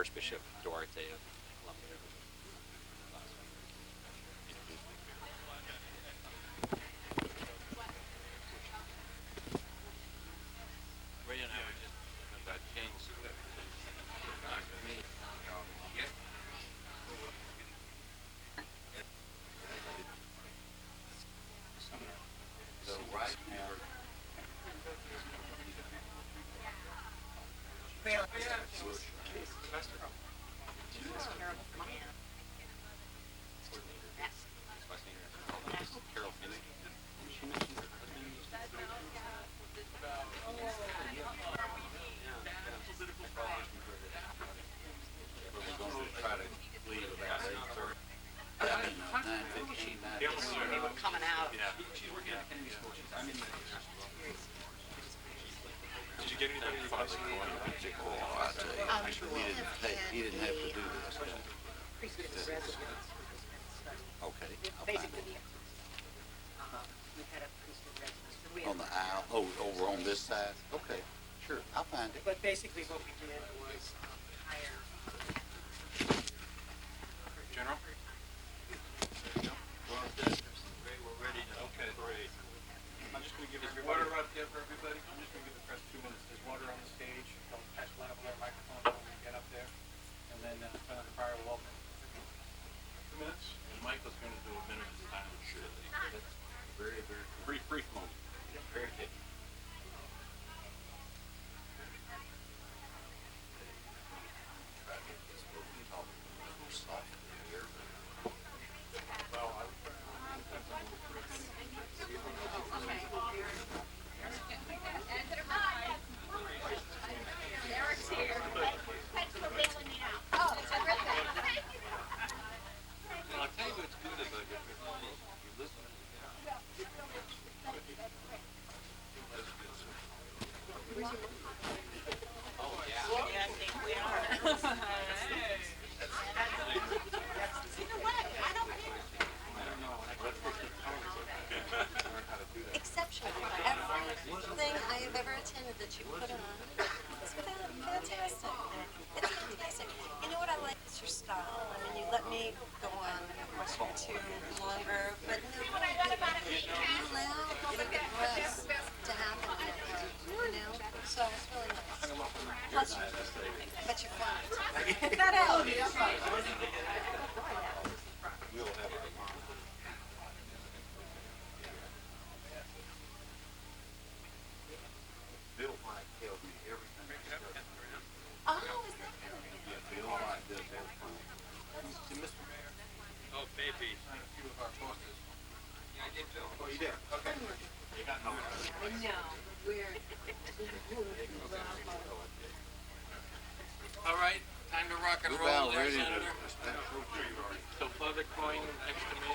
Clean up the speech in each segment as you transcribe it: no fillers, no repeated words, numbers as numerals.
Archbishop Duarte of Columbia. Ray and I were just about changed. So right now, Carol Finney. She mentioned her husband used to do we're going to try to leave about 8:30. I mean, 9:15, 9:20. Coming out. Did you get anybody to find some more? Oh, I tell you, he didn't have to do this. Priesthood is residence. Okay, I'll find Basically, it. we had a priesthood residence. We On the aisle, over on this side? Okay, sure, I'll find it. But basically what we did was hire. General? We're ready now. Okay. Great. I'm just going to give Is everybody... water out there for everybody? I'm just gonna give the press 2 minutes. There's water on the stage. Don't catch one of their microphones when we get up there. And then, Senator Pryor will open. 2 minutes? And Michael's going to do a minute at a time, surely. That's Very, very brief moment. very good. Eric's here. Thanks for bailing me out. Oh, terrific. Thank you. Well, I'll tell you what's good about it. You listen to Exceptional. Everything I have ever attended that you put on is fantastic. It's fantastic. You know what I like is your style. I mean, you let me go on a question or two longer, but no, you allow the rest to happen. You know, so it's really nice. Plus, but you're fun. That out. We'll have our Bill White tells me everything. Oh, is that good? Yeah, Bill White does everything. Oh, baby. Sign a few of our posters. I did, Bill. Oh, you did? Okay. You got no No, we're. All right, time to rock and We're roll about there, ready to Senator. start. So Father Coyne next to me.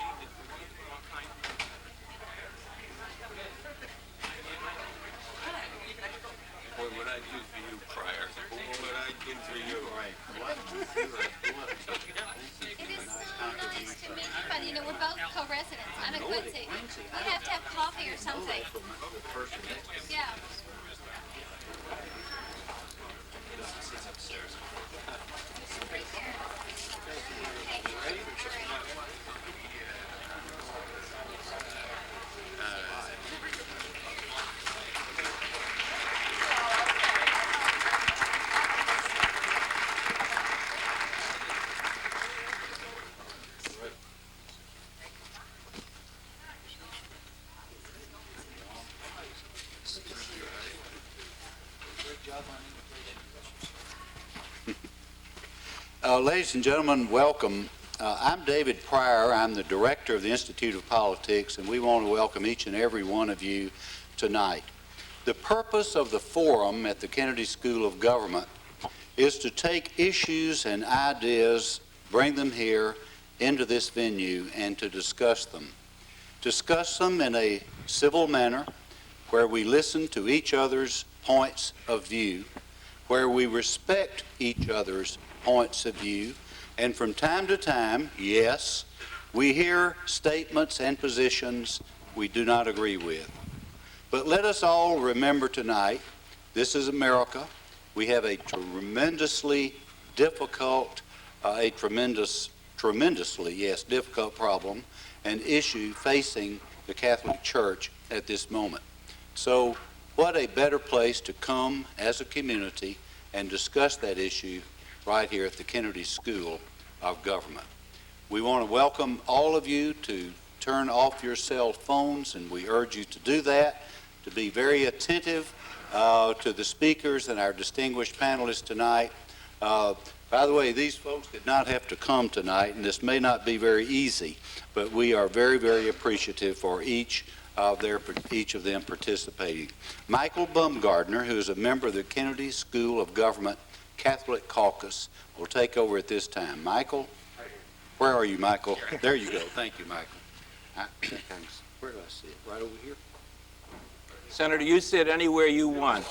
Boy, what I do for you, Pryor. Boy, what I do for you. Right. It is so nice to meet you, but you know, we're both co-residents. I'm in Quincy. We have to have coffee or something. Yeah. Ladies and gentlemen, welcome. I'm David Pryor. I'm the director of the Institute of Politics, and we want to welcome each and every one of you tonight. The purpose of the forum at the Kennedy School of Government is to take issues and ideas, bring them here into this venue, and to discuss them. Discuss them in a civil manner where we listen to each other's points of view, where we respect each other's points of view, and from time to time, yes, we hear statements and positions we do not agree with. But let us all remember tonight, this is America. We have a tremendously difficult, tremendously, yes, difficult problem and issue facing the Catholic Church at this moment. So what a better place to come as a community and discuss that issue right here at the Kennedy School of Government. We want to welcome all of you to turn off your cell phones, and we urge you to do that, to be very attentive to the speakers and our distinguished panelists tonight. By the way, these folks did not have to come tonight, and this may not be very easy, but we are very, very appreciative for each of them participating. Michael Bumgardner, who is a member of the Kennedy School of Government Catholic Caucus, will take over at this time. Michael? Where are you, Michael? There you go. Thank you, Michael. Where do I sit? Right over here? Senator, you sit anywhere you want.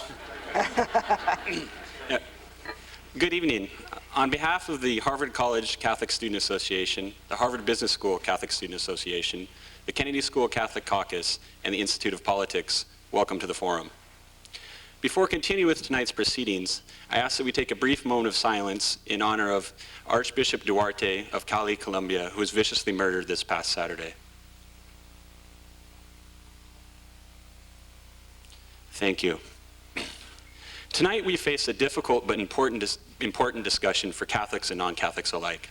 Good evening. On behalf of the Harvard College Catholic Student Association, the Harvard Business School Catholic Student Association, the Kennedy School Catholic Caucus, and the Institute of Politics, welcome to the forum. Before continuing with tonight's proceedings, I ask that we take a brief moment of silence in honor of Archbishop Duarte of Cali, Colombia, who was viciously murdered this past Saturday. Thank you. Tonight we face a difficult but important discussion for Catholics and non-Catholics alike.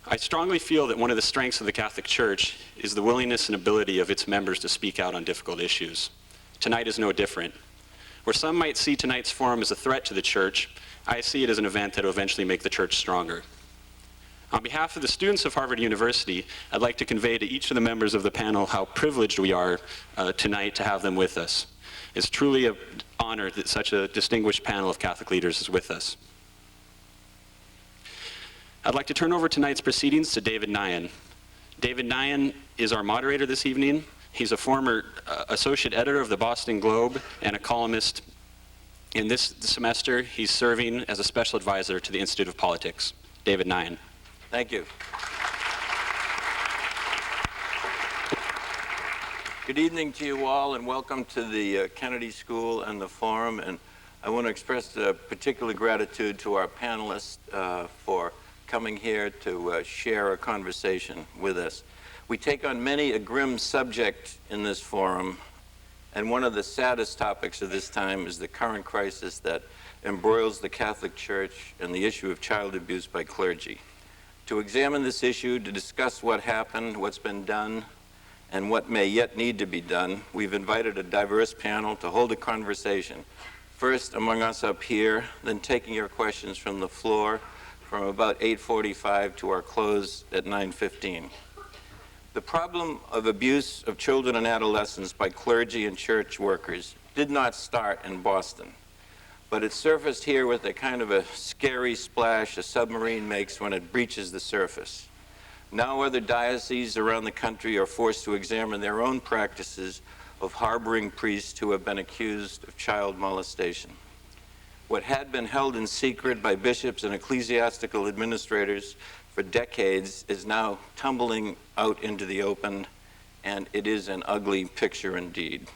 I strongly feel that one of the strengths of the Catholic Church is the willingness and ability of its members to speak out on difficult issues. Tonight is no different. Where some might see tonight's forum as a threat to the Church, I see it as an event that will eventually make the Church stronger. On behalf of the students of Harvard University, I'd like to convey to each of the members of the panel how privileged we are tonight to have them with us. It's truly an honor that such a distinguished panel of Catholic leaders is with us. I'd like to turn over tonight's proceedings to David Nyan. David Nyan is our moderator this evening. He's a former associate editor of the Boston Globe and a columnist. In this semester, he's serving as a special advisor to the Institute of Politics. David Nyan. Thank you. Good evening to you all, and welcome to the Kennedy School and the forum. And I want to express particular gratitude to our panelists for coming here to share a conversation with us. We take on many a grim subject in this forum, and one of the saddest topics of this time is the current crisis that embroils the Catholic Church and the issue of child abuse by clergy. To examine this issue, to discuss what happened, what's been done, and what may yet need to be done, we've invited a diverse panel to hold a conversation. First among us up here, then taking your questions from the floor from about 8:45 to our close at 9:15. The problem of abuse of children and adolescents by clergy and church workers did not start in Boston, but it surfaced here with a kind of a scary splash a submarine makes when it breaches the surface. Now other dioceses around the country are forced to examine their own practices of harboring priests who have been accused of child molestation. What had been held in secret by bishops and ecclesiastical administrators for decades is now tumbling out into the open, and it is an ugly picture indeed.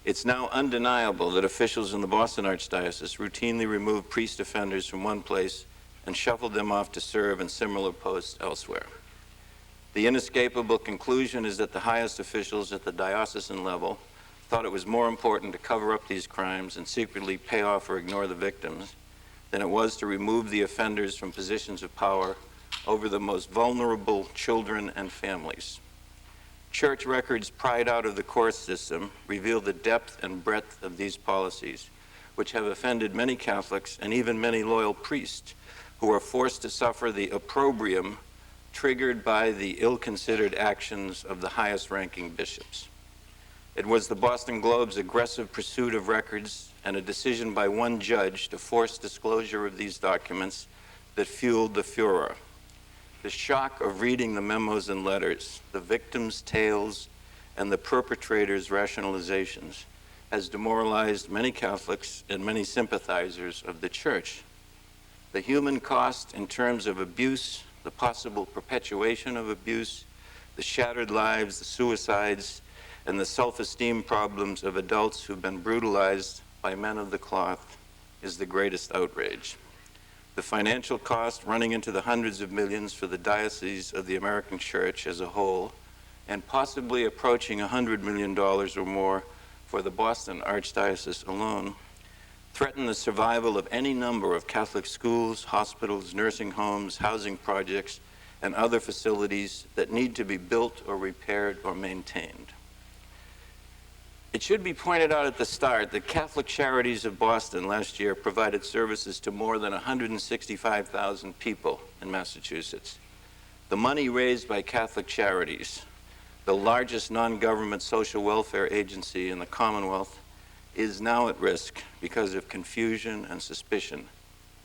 It's now undeniable that officials in the Boston Archdiocese routinely remove priest offenders from one place and shuffled them off to serve in similar posts elsewhere. The inescapable conclusion is that the highest officials at the diocesan level thought it was more important to cover up these crimes and secretly pay off or ignore the victims than it was to remove the offenders from positions of power over the most vulnerable children and families. Church records pried out of the court system reveal the depth and breadth of these policies, which have offended many Catholics and even many loyal priests who are forced to suffer the opprobrium triggered by the ill-considered actions of the highest-ranking bishops. It was the Boston Globe's aggressive pursuit of records and a decision by one judge to force disclosure of these documents that fueled the furor. The shock of reading the memos and letters, the victims' tales, and the perpetrators' rationalizations has demoralized many Catholics and many sympathizers of the Church. The human cost in terms of abuse, the possible perpetuation of abuse, the shattered lives, the suicides, and the self-esteem problems of adults who've been brutalized by men of the cloth is the greatest outrage. the financial cost running into the hundreds of millions for the Diocese of the American Church as a whole, and possibly approaching $100 million or more for the Boston Archdiocese alone, threaten the survival of any number of Catholic schools, hospitals, nursing homes, housing projects, and other facilities that need to be built or repaired or maintained. It should be pointed out at the start that Catholic Charities of Boston last year provided services to more than 165,000 people in Massachusetts. The money raised by Catholic Charities, the largest non-government social welfare agency in the Commonwealth, is now at risk because of confusion and suspicion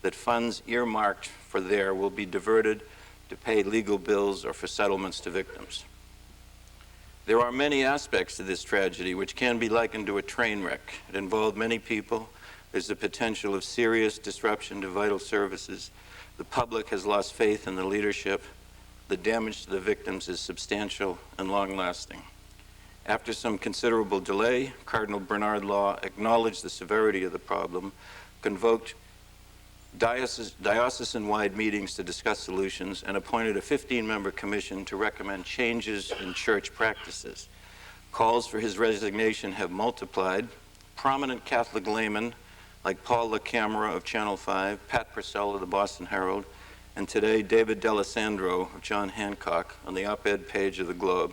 that funds earmarked for there will be diverted to pay legal bills or for settlements to victims. There are many aspects to this tragedy which can be likened to a train wreck. It involved many people. There's the potential of serious disruption to vital services. The public has lost faith in the leadership. The damage to the victims is substantial and long-lasting. After some considerable delay, Cardinal Bernard Law acknowledged the severity of the problem, convoked diocesan-wide meetings to discuss solutions, and appointed a 15-member commission to recommend changes in church practices. Calls for his resignation have multiplied. Prominent Catholic laymen like Paul LaCamera of Channel 5, Pat Purcell of the Boston Herald, and today David D'Alessandro of John Hancock on the op-ed page of the Globe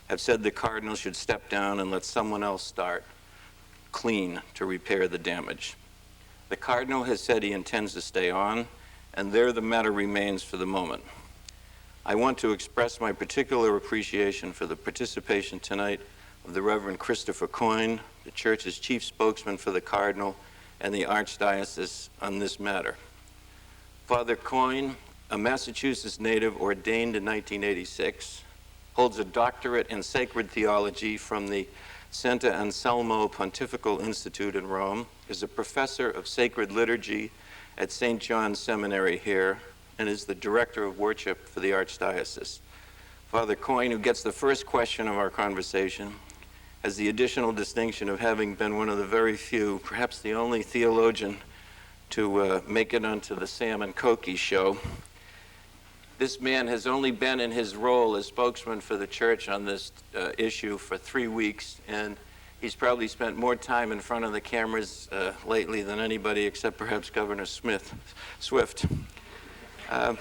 have said the Cardinal should step down and let someone else start clean to repair the damage. The Cardinal has said he intends to stay on, and there the matter remains for the moment. I want to express my particular appreciation for the participation tonight of the Reverend Christopher Coyne, the Church's chief spokesman for the Cardinal and the Archdiocese on this matter. Father Coyne, a Massachusetts native ordained in 1986, holds a doctorate in sacred theology from the Santa Anselmo Pontifical Institute in Rome, is a professor of sacred liturgy at St. John's Seminary here, and is the director of worship for the Archdiocese. Father Coyne, who gets the first question of our conversation, has the additional distinction of having been one of the very few, perhaps the only theologian to make it onto the Sam and Cokie show. This man has only been in his role as spokesman for the church on this issue for 3 weeks, and he's probably spent more time in front of the cameras lately than anybody except perhaps Governor Swift. How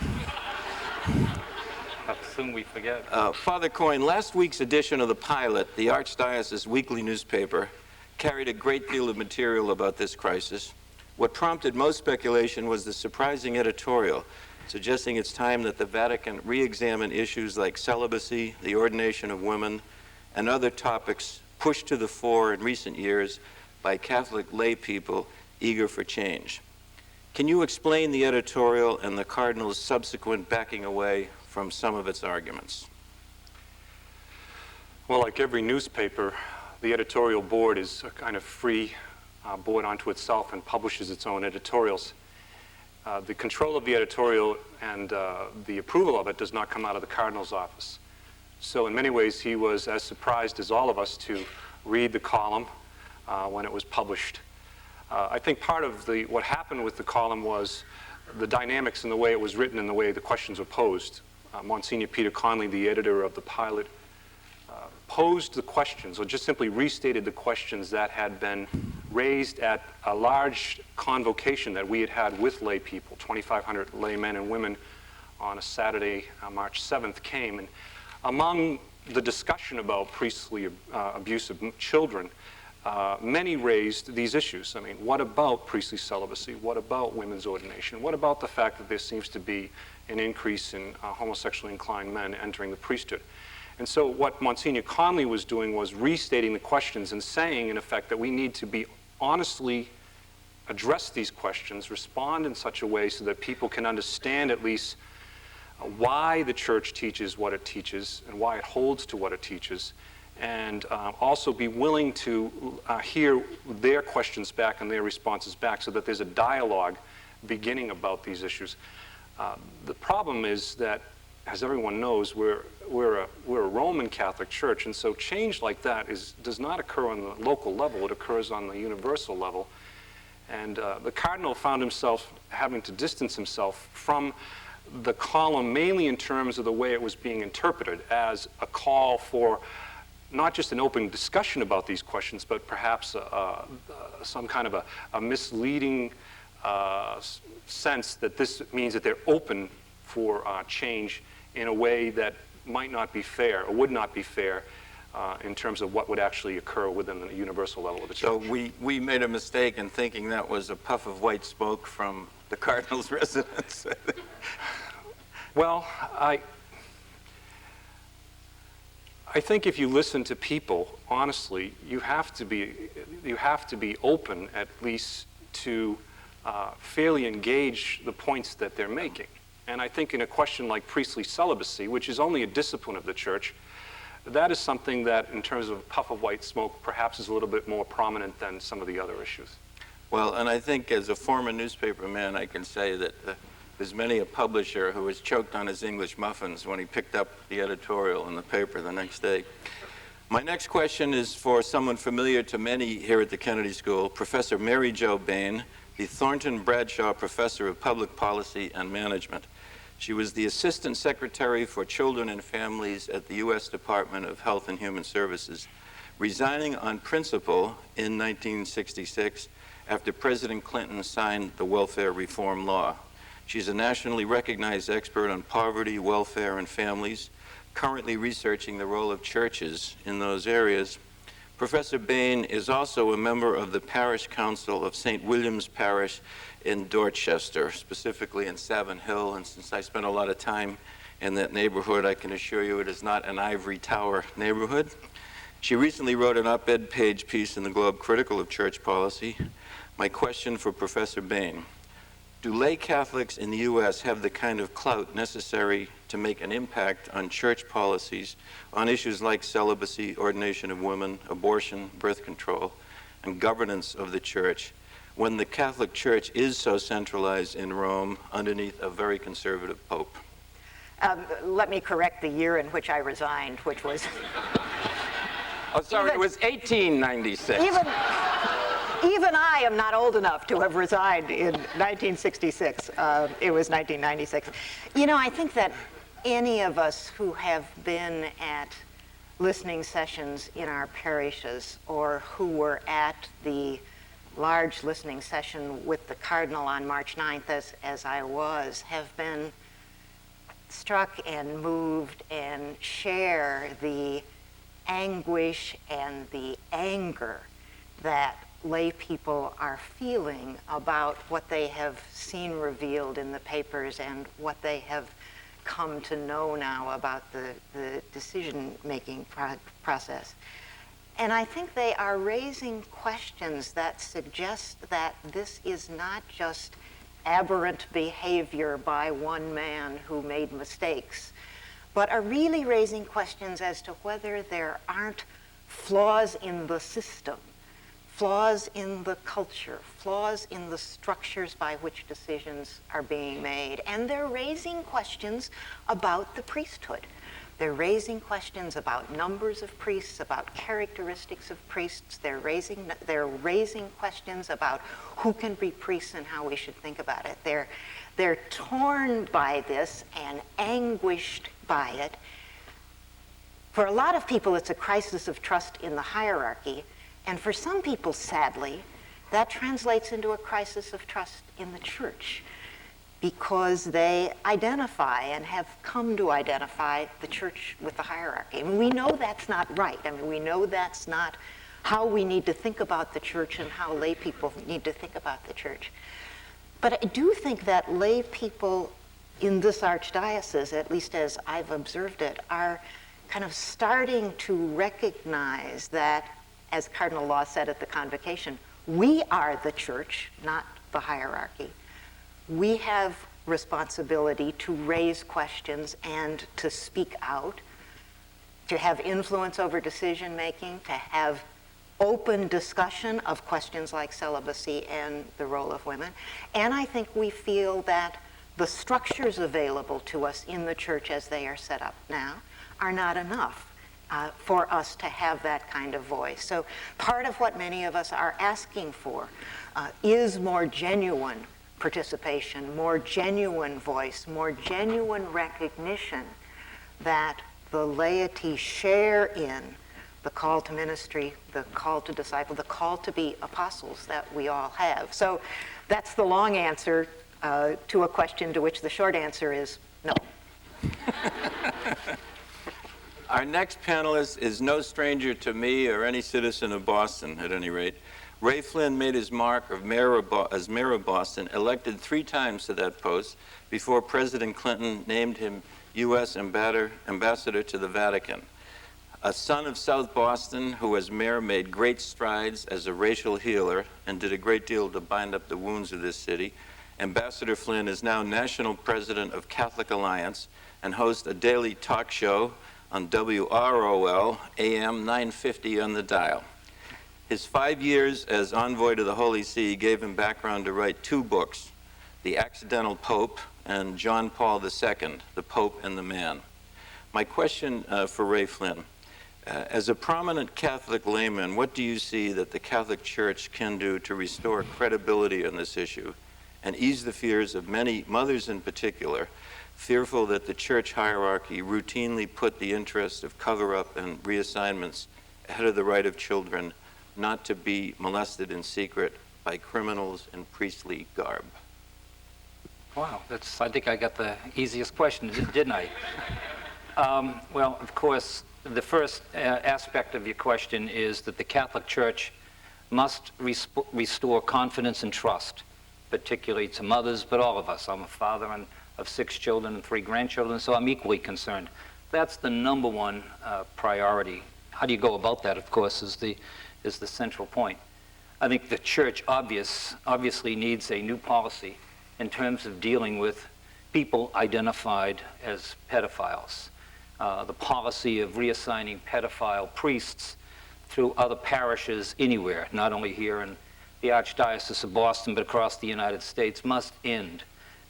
soon we forget. Father Coyne, last week's edition of The Pilot, the Archdiocese weekly newspaper, carried a great deal of material about this crisis. What prompted most speculation was the surprising editorial suggesting it's time that the Vatican re-examine issues like celibacy, the ordination of women, and other topics pushed to the fore in recent years by Catholic lay people eager for change. Can you explain the editorial and the Cardinal's subsequent backing away from some of its arguments? Well, like every newspaper, the editorial board is a kind of free board unto itself and publishes its own editorials. The control of the editorial and the approval of it does not come out of the Cardinal's office. So in many ways, he was as surprised as all of us to read the column when it was published. I think part of what happened with the column was the dynamics in the way it was written and the way the questions were posed. Monsignor Peter Conley, the editor of The Pilot, posed the questions, or just simply restated the questions that had been raised at a large convocation that we had had with lay people. 2,500 lay men and women on a Saturday, March 7th, came. And among the discussion about priestly abuse of children, many raised these issues. I mean, what about priestly celibacy? What about women's ordination? What about the fact that there seems to be an increase in homosexually inclined men entering the priesthood? And so what Monsignor Conley was doing was restating the questions and saying, in effect, that we need to be honestly address these questions, respond in such a way so that people can understand at least why the church teaches what it teaches and why it holds to what it teaches, and also be willing to hear their questions back and their responses back so that there's a dialogue beginning about these issues. The problem is that, as everyone knows, we're a Roman Catholic Church, and so change like that does not occur on the local level. It occurs on the universal level. And the cardinal found himself having to distance himself from the column mainly in terms of the way it was being interpreted as a call for not just an open discussion about these questions, but perhaps some kind of a misleading sense that this means that they're open for change in a way that might not be fair or would not be fair in terms of what would actually occur within the universal level of the church. So we made a mistake in thinking that was a puff of white smoke from the cardinal's residence. Well, I think if you listen to people, honestly, you have to be open at least to fairly engage the points that they're making. And I think in a question like priestly celibacy, which is only a discipline of the church, that is something that, in terms of a puff of white smoke, perhaps is a little bit more prominent than some of the other issues. Well, and I think as a former newspaperman, I can say that there's many a publisher who was choked on his English muffins when he picked up the editorial in the paper the next day. My next question is for someone familiar to many here at the Kennedy School, Professor Mary Jo Bain, the Thornton Bradshaw Professor of Public Policy and Management. She was the Assistant Secretary for Children and Families at the U.S. Department of Health and Human Services, resigning on principle in 1966 after President Clinton signed the welfare reform law. She's a nationally recognized expert on poverty, welfare, and families, currently researching the role of churches in those areas. Professor Bain is also a member of the Parish Council of St. William's Parish in Dorchester, specifically in Savin Hill, and since I spent a lot of time in that neighborhood, I can assure you it is not an ivory tower neighborhood. She recently wrote an op-ed page piece in the Globe critical of church policy. My question for Professor Bain: do lay Catholics in the U.S. have the kind of clout necessary to make an impact on church policies on issues like celibacy, ordination of women, abortion, birth control, and governance of the church, when the Catholic Church is so centralized in Rome underneath a very conservative pope? Let me correct the year in which I resigned, which was... Oh, sorry, it was 1896. Even I am not old enough to have resigned in 1966. It was 1996. You know, I think that any of us who have been at listening sessions in our parishes or who were at the large listening session with the Cardinal on March 9th, as I was, have been struck and moved and share the anguish and the anger that lay people are feeling about what they have seen revealed in the papers and what they have come to know now about the decision-making process. And I think they are raising questions that suggest that this is not just aberrant behavior by one man who made mistakes, but are really raising questions as to whether there aren't flaws in the system, flaws in the culture, flaws in the structures by which decisions are being made. And they're raising questions about the priesthood. They're raising questions about numbers of priests, about characteristics of priests. They're raising questions about who can be priests and how we should think about it. They're torn by this and anguished by it. For a lot of people, it's a crisis of trust in the hierarchy. And for some people, sadly, that translates into a crisis of trust in the church, because they identify and have come to identify the church with the hierarchy. I mean, we know that's not right. I mean, we know that's not how we need to think about the church and how lay people need to think about the church. But I do think that lay people in this archdiocese, at least as I've observed it, are kind of starting to recognize that, as Cardinal Law said at the convocation, we are the church, not the hierarchy. We have responsibility to raise questions and to speak out, to have influence over decision-making, to have open discussion of questions like celibacy and the role of women. And I think we feel that the structures available to us in the church as they are set up now are not enough. for us to have that kind of voice. So part of what many of us are asking for is more genuine participation, more genuine voice, more genuine recognition that the laity share in the call to ministry, the call to disciple, the call to be apostles that we all have. So that's the long answer to a question to which the short answer is no. Our next panelist is no stranger to me or any citizen of Boston, at any rate. Ray Flynn made his mark as mayor of Boston, elected 3 times to that post before President Clinton named him U.S. ambassador to the Vatican. A son of South Boston who as mayor made great strides as a racial healer and did a great deal to bind up the wounds of this city, Ambassador Flynn is now national president of Catholic Alliance and hosts a daily talk show on WROL AM 950 on the dial. His 5 years as envoy to the Holy See gave him background to write 2 books, The Accidental Pope and John Paul II, The Pope and the Man. My question for Ray Flynn, as a prominent Catholic layman, what do you see that the Catholic Church can do to restore credibility on this issue and ease the fears of many mothers in particular, fearful that the church hierarchy routinely put the interest of cover-up and reassignments ahead of the right of children not to be molested in secret by criminals in priestly garb? Wow, I think I got the easiest question, didn't I? Well, of course, the first aspect of your question is that the Catholic Church must restore confidence and trust, particularly to mothers, but all of us. I'm a father of 6 children and 3 grandchildren, so I'm equally concerned. That's the number one priority. How do you go about that, of course, is the central point. I think the church obviously needs a new policy in terms of dealing with people identified as pedophiles. The policy of reassigning pedophile priests through other parishes anywhere, not only here in the Archdiocese of Boston, but across the United States, must end,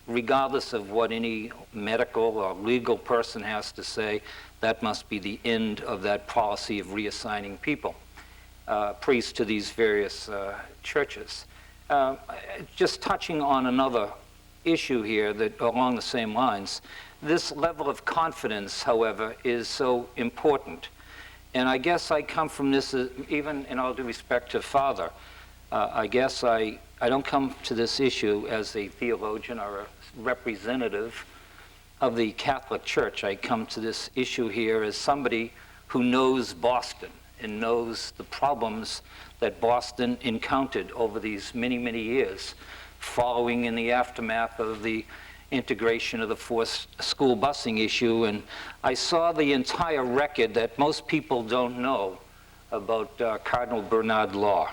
regardless of what any medical or legal person has to say. That must be the end of that policy of reassigning priests to these various churches. Just touching on another issue here that along the same lines, this level of confidence, however, is so important. And I guess I come from this, even in all due respect to Father, I guess I don't come to this issue as a theologian or a representative of the Catholic Church. I come to this issue here as somebody who knows Boston and knows the problems that Boston encountered over these many, many years, following in the aftermath of the integration of the forced school busing issue. And I saw the entire record that most people don't know about Cardinal Bernard Law.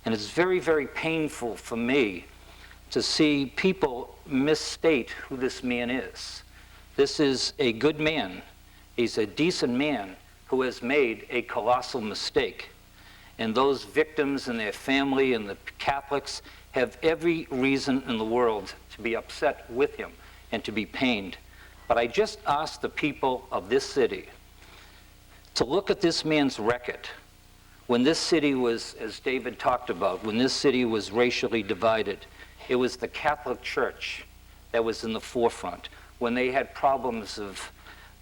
And it's very, very painful for me to see people misstate who this man is. This is a good man. He's a decent man who has made a colossal mistake. And those victims and their family and the Catholics have every reason in the world to be upset with him and to be pained. But I just ask the people of this city to look at this man's record. When this city was, as David talked about, when this city was racially divided, it was the Catholic Church that was in the forefront. When they had problems of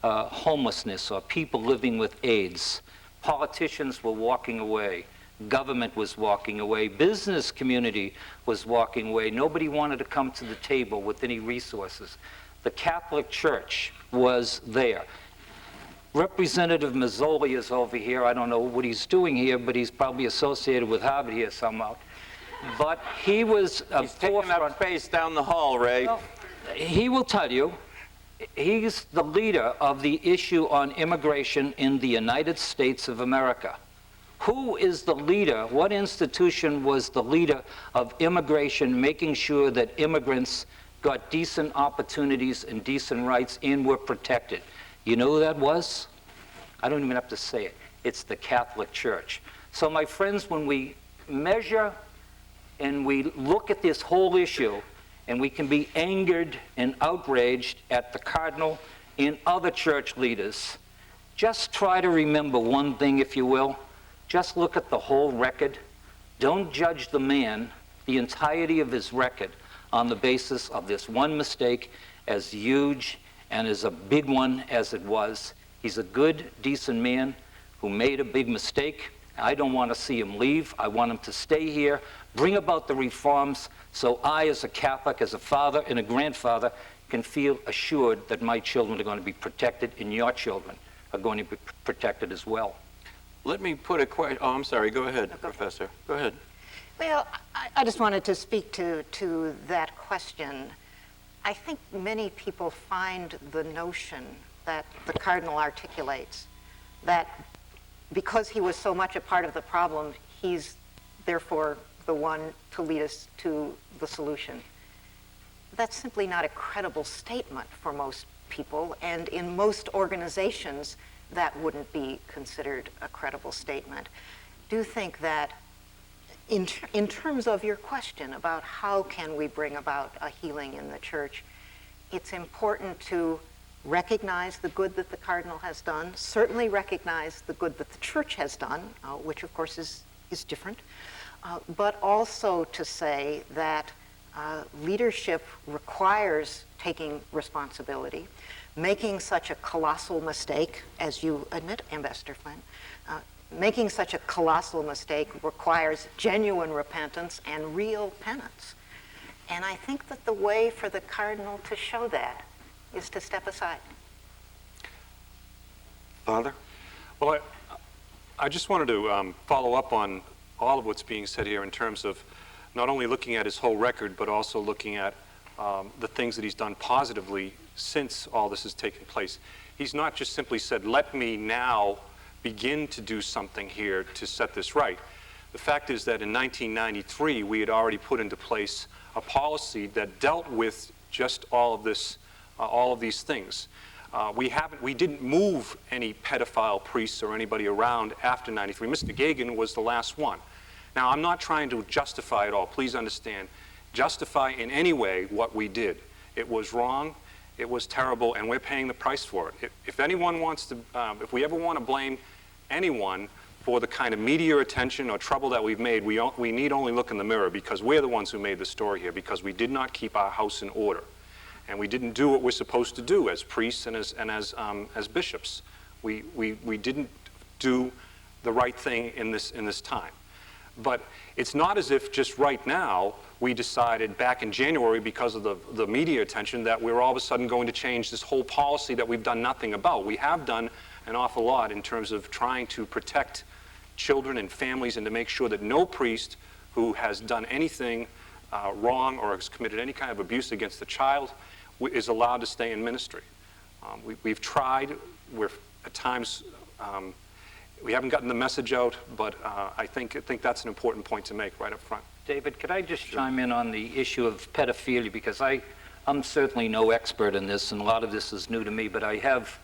homelessness or people living with AIDS, politicians were walking away. Government was walking away. Business community was walking away. Nobody wanted to come to the table with any resources. The Catholic Church was there. Representative Mazzoli is over here. I don't know what he's doing here, but he's probably associated with Harvard here somehow. But he was He's taking up space down the hall, Ray. Well, he will tell you, he's the leader of the issue on immigration in the United States of America. Who is the leader? What institution was the leader of immigration, making sure that immigrants got decent opportunities and decent rights and were protected? You know who that was? I don't even have to say it. It's the Catholic Church. So my friends, when we measure and we look at this whole issue, and we can be angered and outraged at the Cardinal and other church leaders, just try to remember one thing, if you will. Just look at the whole record. Don't judge the man, the entirety of his record, on the basis of this one mistake, as huge and as a big one as it was. He's a good, decent man who made a big mistake. I don't want to see him leave. I want him to stay here, bring about the reforms, so I, as a Catholic, as a father and a grandfather, can feel assured that my children are going to be protected and your children are going to be protected as well. Let me put a question. Oh, I'm sorry. Go ahead, Professor. Go ahead. Well, I just wanted to speak to that question. I think many people find the notion that the Cardinal articulates, that because he was so much a part of the problem, he's therefore the one to lead us to the solution. That's simply not a credible statement for most people, and in most organizations, that wouldn't be considered a credible statement. Do think that in terms of your question about how can we bring about a healing in the church, it's important to recognize the good that the Cardinal has done, certainly recognize the good that the church has done, which of course is different, but also to say that leadership requires taking responsibility. Making such a colossal mistake, as you admit, Ambassador Flynn, making such a colossal mistake requires genuine repentance and real penance. And I think that the way for the Cardinal to show that is to step aside. Father? Well, I just wanted to follow up on all of what's being said here in terms of not only looking at his whole record, but also looking at the things that he's done positively since all this has taken place. He's not just simply said, let me now begin to do something here to set this right. The fact is that in 1993, we had already put into place a policy that dealt with just all of this, all of these things. We didn't move any pedophile priests or anybody around after 93. Mr. Gagan was the last one. Now, I'm not trying to justify it all. Please understand, justify in any way what we did. It was wrong, it was terrible, and we're paying the price for it. If anyone wants to, if we ever want to blame anyone for the kind of media attention or trouble that we've made, we need only look in the mirror, because we're the ones who made the story here, because we did not keep our house in order. And we didn't do what we're supposed to do as priests and as bishops. We didn't do the right thing in this time. But it's not as if just right now we decided back in January, because of the media attention, that we're all of a sudden going to change this whole policy that we've done nothing about. We have done an awful lot in terms of trying to protect children and families and to make sure that no priest who has done anything wrong or has committed any kind of abuse against the child is allowed to stay in ministry. We've tried. We're at times we haven't gotten the message out, but I think that's an important point to make right up front. David, could I just chime in on the issue of pedophilia, because I'm certainly no expert in this, and a lot of this is new to me, but I've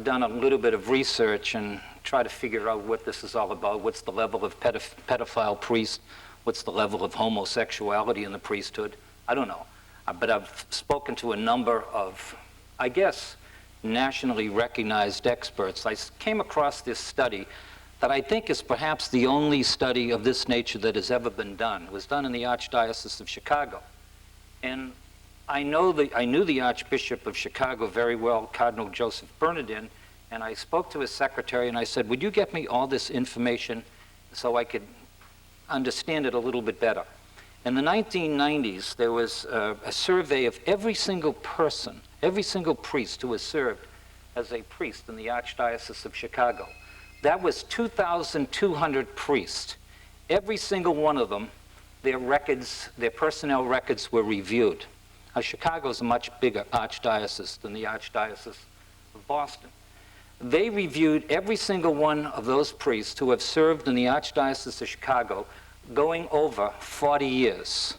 done a little bit of research and try to figure out what this is all about. What's the level of pedophile priests? What's the level of homosexuality in the priesthood? I don't know. But I've spoken to a number of, I guess, nationally recognized experts. I came across this study that I think is perhaps the only study of this nature that has ever been done. It was done in the Archdiocese of Chicago. And I knew the Archbishop of Chicago very well, Cardinal Joseph Bernardin, and I spoke to his secretary and I said, would you get me all this information so I could understand it a little bit better? In the 1990s, there was a survey of every single person, every single priest who has served as a priest in the Archdiocese of Chicago. That was 2,200 priests. Every single one of them, their records, their personnel records were reviewed. Now, Chicago is a much bigger archdiocese than the Archdiocese of Boston. They reviewed every single one of those priests who have served in the Archdiocese of Chicago going over 40 years.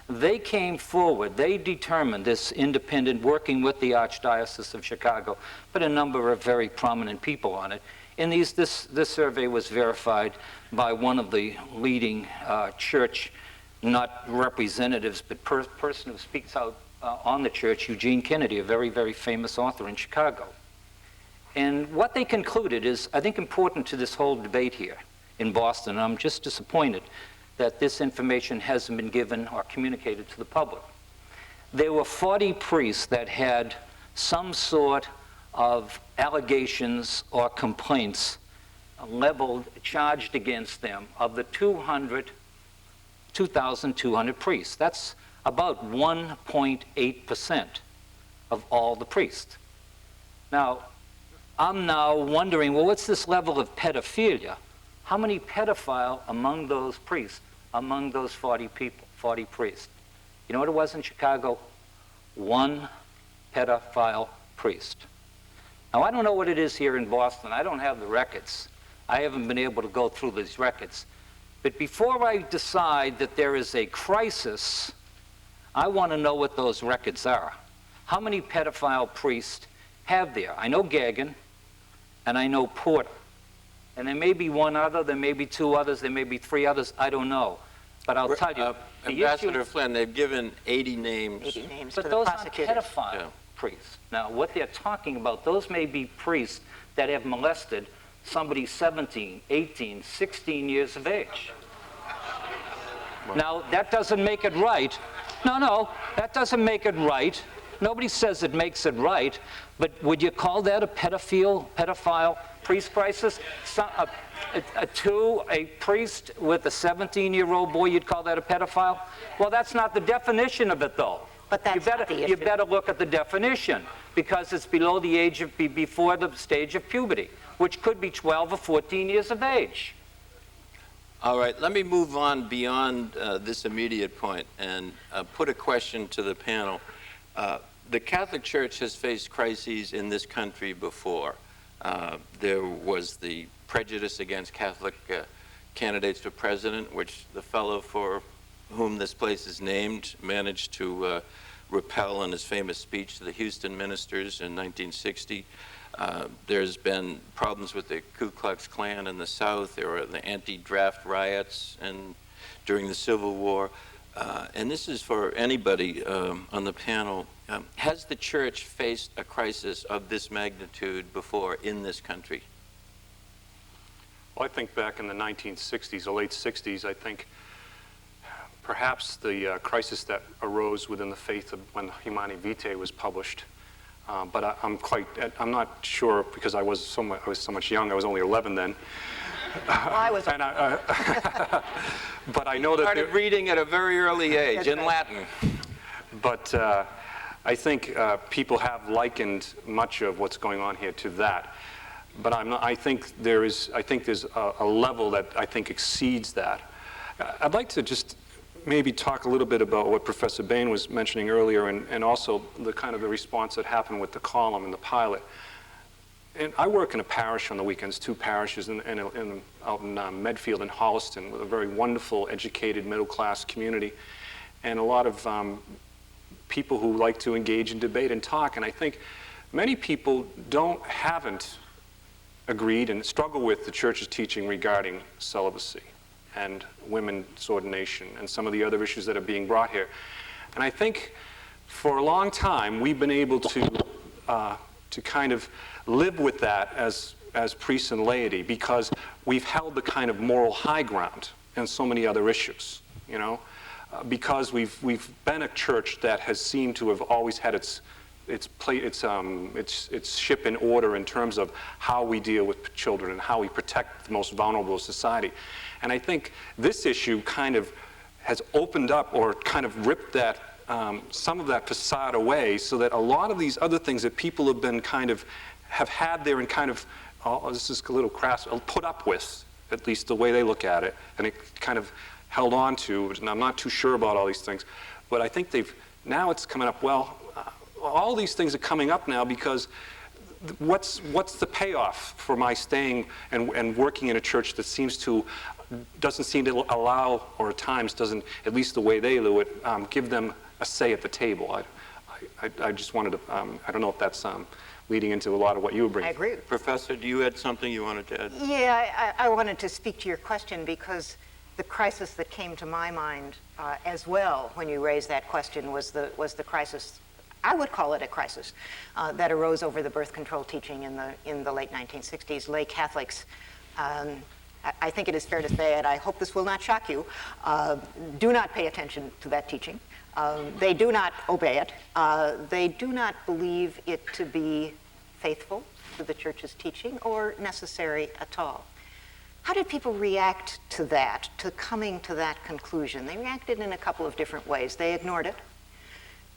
They came forward, they determined, this independent, working with the Archdiocese of Chicago, but a number of very prominent people on it. And this survey was verified by one of the leading church, not representatives, but person who speaks out on the church, Eugene Kennedy, a very, very famous author in Chicago. And what they concluded is, I think, important to this whole debate here in Boston. And I'm just disappointed that this information hasn't been given or communicated to the public. There were 40 priests that had some sort of allegations or complaints leveled, charged against them of the 2,200 priests. That's about 1.8% of all the priests. Now, I'm now wondering, well, what's this level of pedophilia? How many pedophile among those priests, among those 40 people, 40 priests? You know what it was in Chicago? 1 pedophile priest. Now, I don't know what it is here in Boston. I don't have the records. I haven't been able to go through these records. But before I decide that there is a crisis, I want to know what those records are. How many pedophile priests have there? I know Gagin, and I know Porter. And there may be one other, there may be 2 others, there may be 3 others, I don't know. But I'll tell you, Ambassador Flynn, they've given 80 names. 80 names but to the those aren't prosecutors. pedophile priests. Now, what they're talking about, those may be priests that have molested somebody 17, 18, 16 years of age. Now, that doesn't make it right. No, that doesn't make it right. Nobody says it makes it right, but would you call that a pedophile priest crisis? A priest with a 17-year-old boy, you'd call that a pedophile? Well, that's not the definition of it, though. But that's not the issue. You better look at the definition, because it's below the age of, before the stage of puberty, which could be 12 or 14 years of age. All right, let me move on beyond this immediate point and put a question to the panel. The Catholic Church has faced crises in this country before. There was the prejudice against Catholic candidates for president, which the fellow for whom this place is named managed to repel in his famous speech to the Houston ministers in 1960. There's been problems with the Ku Klux Klan in the South. There were the anti-draft riots during the Civil War. And this is for anybody on the panel. Has the church faced a crisis of this magnitude before in this country? Well, I think back in the 1960s, the late 60s, I think perhaps the crisis that arose within the faith of when Humani Vitae was published. But I'm not sure, because I was so much young. I was only 11 then. I was. And but I know that started reading at a very early age in Latin. But I think people have likened much of what's going on here to that. But I think there's a level that I think exceeds that. I'd like to just maybe talk a little bit about what Professor Bain was mentioning earlier, and also the kind of the response that happened with the column and the pilot. And I work in a parish on the weekends, 2 parishes out in Medfield and Holliston, with a very wonderful, educated, middle-class community, and a lot of people who like to engage in debate and talk. And I think many people haven't agreed and struggle with the church's teaching regarding celibacy and women's ordination and some of the other issues that are being brought here. And I think for a long time we've been able to kind of live with that as priests and laity, because we've held the kind of moral high ground in so many other issues, you know, because we've been a church that has seemed to have always had its ship in order in terms of how we deal with children and how we protect the most vulnerable of society. And I think this issue kind of has opened up, or kind of ripped that some of that facade away, so that a lot of these other things that people have been have had there and kind of, this is a little crass, put up with, at least the way they look at it, and it kind of held on to, and I'm not too sure about all these things, but I think now it's coming up, well, all these things are coming up now because what's the payoff for my staying and working in a church that doesn't seem to allow, or at times doesn't, at least the way they do it, give them a say at the table. I just wanted to, I don't know if that's leading into a lot of what you were bringing. I agree. Professor, do you had something you wanted to add? Yeah, I wanted to speak to your question, because the crisis that came to my mind as well when you raised that question was the crisis I would call it a crisis that arose over the birth control teaching in the late 1960s. Lay Catholics, I think it is fair to say, and I hope this will not shock you, do not pay attention to that teaching. They do not obey it. They do not believe it to be faithful to the Church's teaching or necessary at all. How did people react to that, to coming to that conclusion? They reacted in a couple of different ways. They ignored it.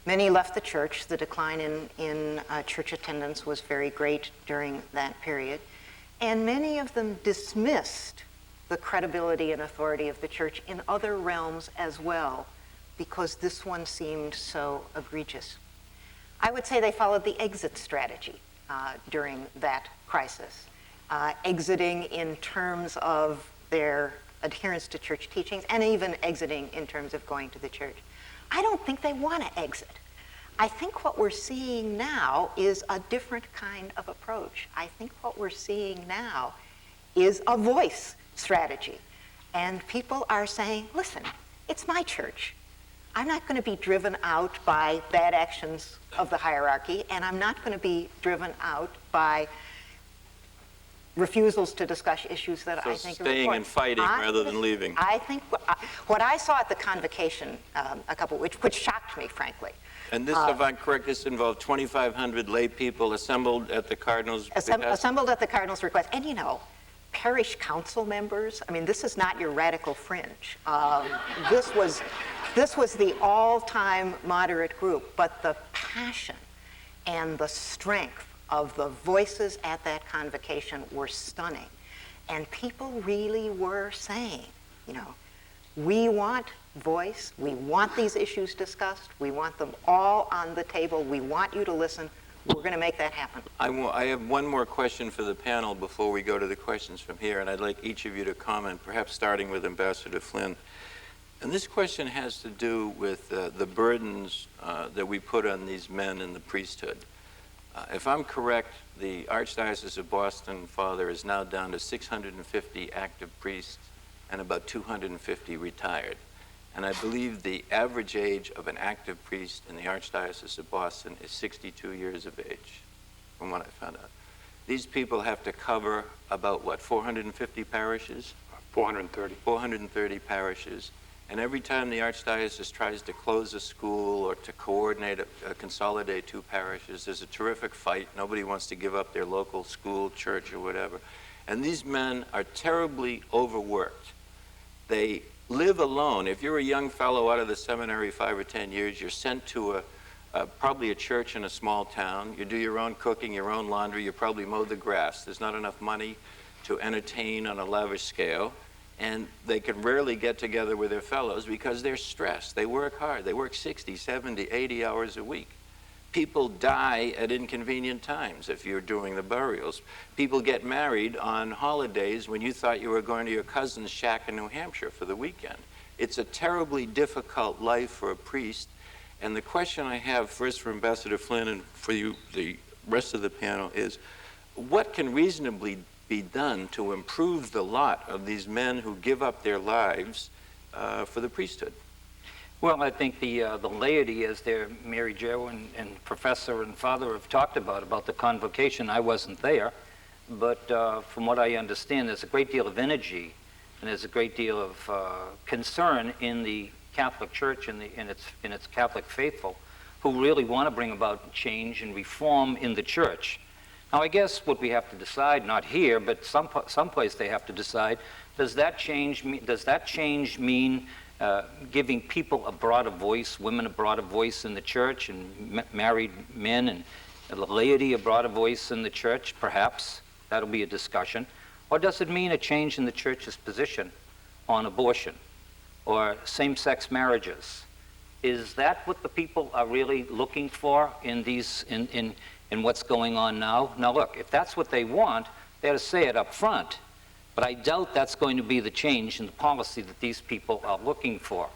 Many left the church. The decline in church attendance was very great during that period. And many of them dismissed the credibility and authority of the church in other realms as well, because this one seemed so egregious. I would say they followed the exit strategy during that crisis, exiting in terms of their adherence to church teachings and even exiting in terms of going to the church. I don't think they want to exit. I think what we're seeing now is a different kind of approach. I think what we're seeing now is a voice strategy. And people are saying, listen, it's my church. I'm not going to be driven out by bad actions of the hierarchy, and I'm not going to be driven out by refusals to discuss issues that I think are important. Staying and fighting rather than leaving. I think what I saw at the convocation, which shocked me, frankly. And this, if I'm correct, this involved 2,500 lay people assembled at the Cardinals' behest? Assembled at the Cardinals' request. And you know, parish council members, I mean, this is not your radical fringe. This was the all-time moderate group, but the passion and the strength of the voices at that convocation were stunning. And people really were saying, you know, we want voice, we want these issues discussed, we want them all on the table, we want you to listen, we're going to make that happen. I have one more question for the panel before we go to the questions from here, and I'd like each of you to comment, perhaps starting with Ambassador Flynn. And this question has to do with the burdens that we put on these men in the priesthood. If I'm correct, the Archdiocese of Boston, Father, is now down to 650 active priests and about 250 retired. And I believe the average age of an active priest in the Archdiocese of Boston is 62 years of age, from what I found out. These people have to cover about, what, 450 parishes? 430. 430 parishes. And every time the Archdiocese tries to close a school or to coordinate, consolidate two parishes, there's a terrific fight. Nobody wants to give up their local school, church, or whatever. And these men are terribly overworked. They live alone. If you're a young fellow out of the seminary 5 or 10 years, you're sent to probably a church in a small town. You do your own cooking, your own laundry. You probably mow the grass. There's not enough money to entertain on a lavish scale. And they can rarely get together with their fellows because they're stressed. They work hard. They work 60, 70, 80 hours a week. People die at inconvenient times if you're doing the burials. People get married on holidays when you thought you were going to your cousin's shack in New Hampshire for the weekend. It's a terribly difficult life for a priest. And the question I have first for Ambassador Flynn and for you, the rest of the panel, is what can reasonably be done to improve the lot of these men who give up their lives for the priesthood? Well, I think the laity, as Mary Jo and Professor and Father have talked about the convocation. I wasn't there, but from what I understand, there's a great deal of energy and there's a great deal of concern in the Catholic Church and in its Catholic faithful who really want to bring about change and reform in the Church. Now, I guess what we have to decide, not here, but someplace they have to decide, does that change mean giving people a broader voice, women a broader voice in the church, and married men and the laity a broader voice in the church? Perhaps that'll be a discussion. Or does it mean a change in the church's position on abortion or same-sex marriages? Is that what the people are really looking for in what's going on now? Now look, if that's what they want, they ought to say it up front. But I doubt that's going to be the change in the policy that these people are looking for.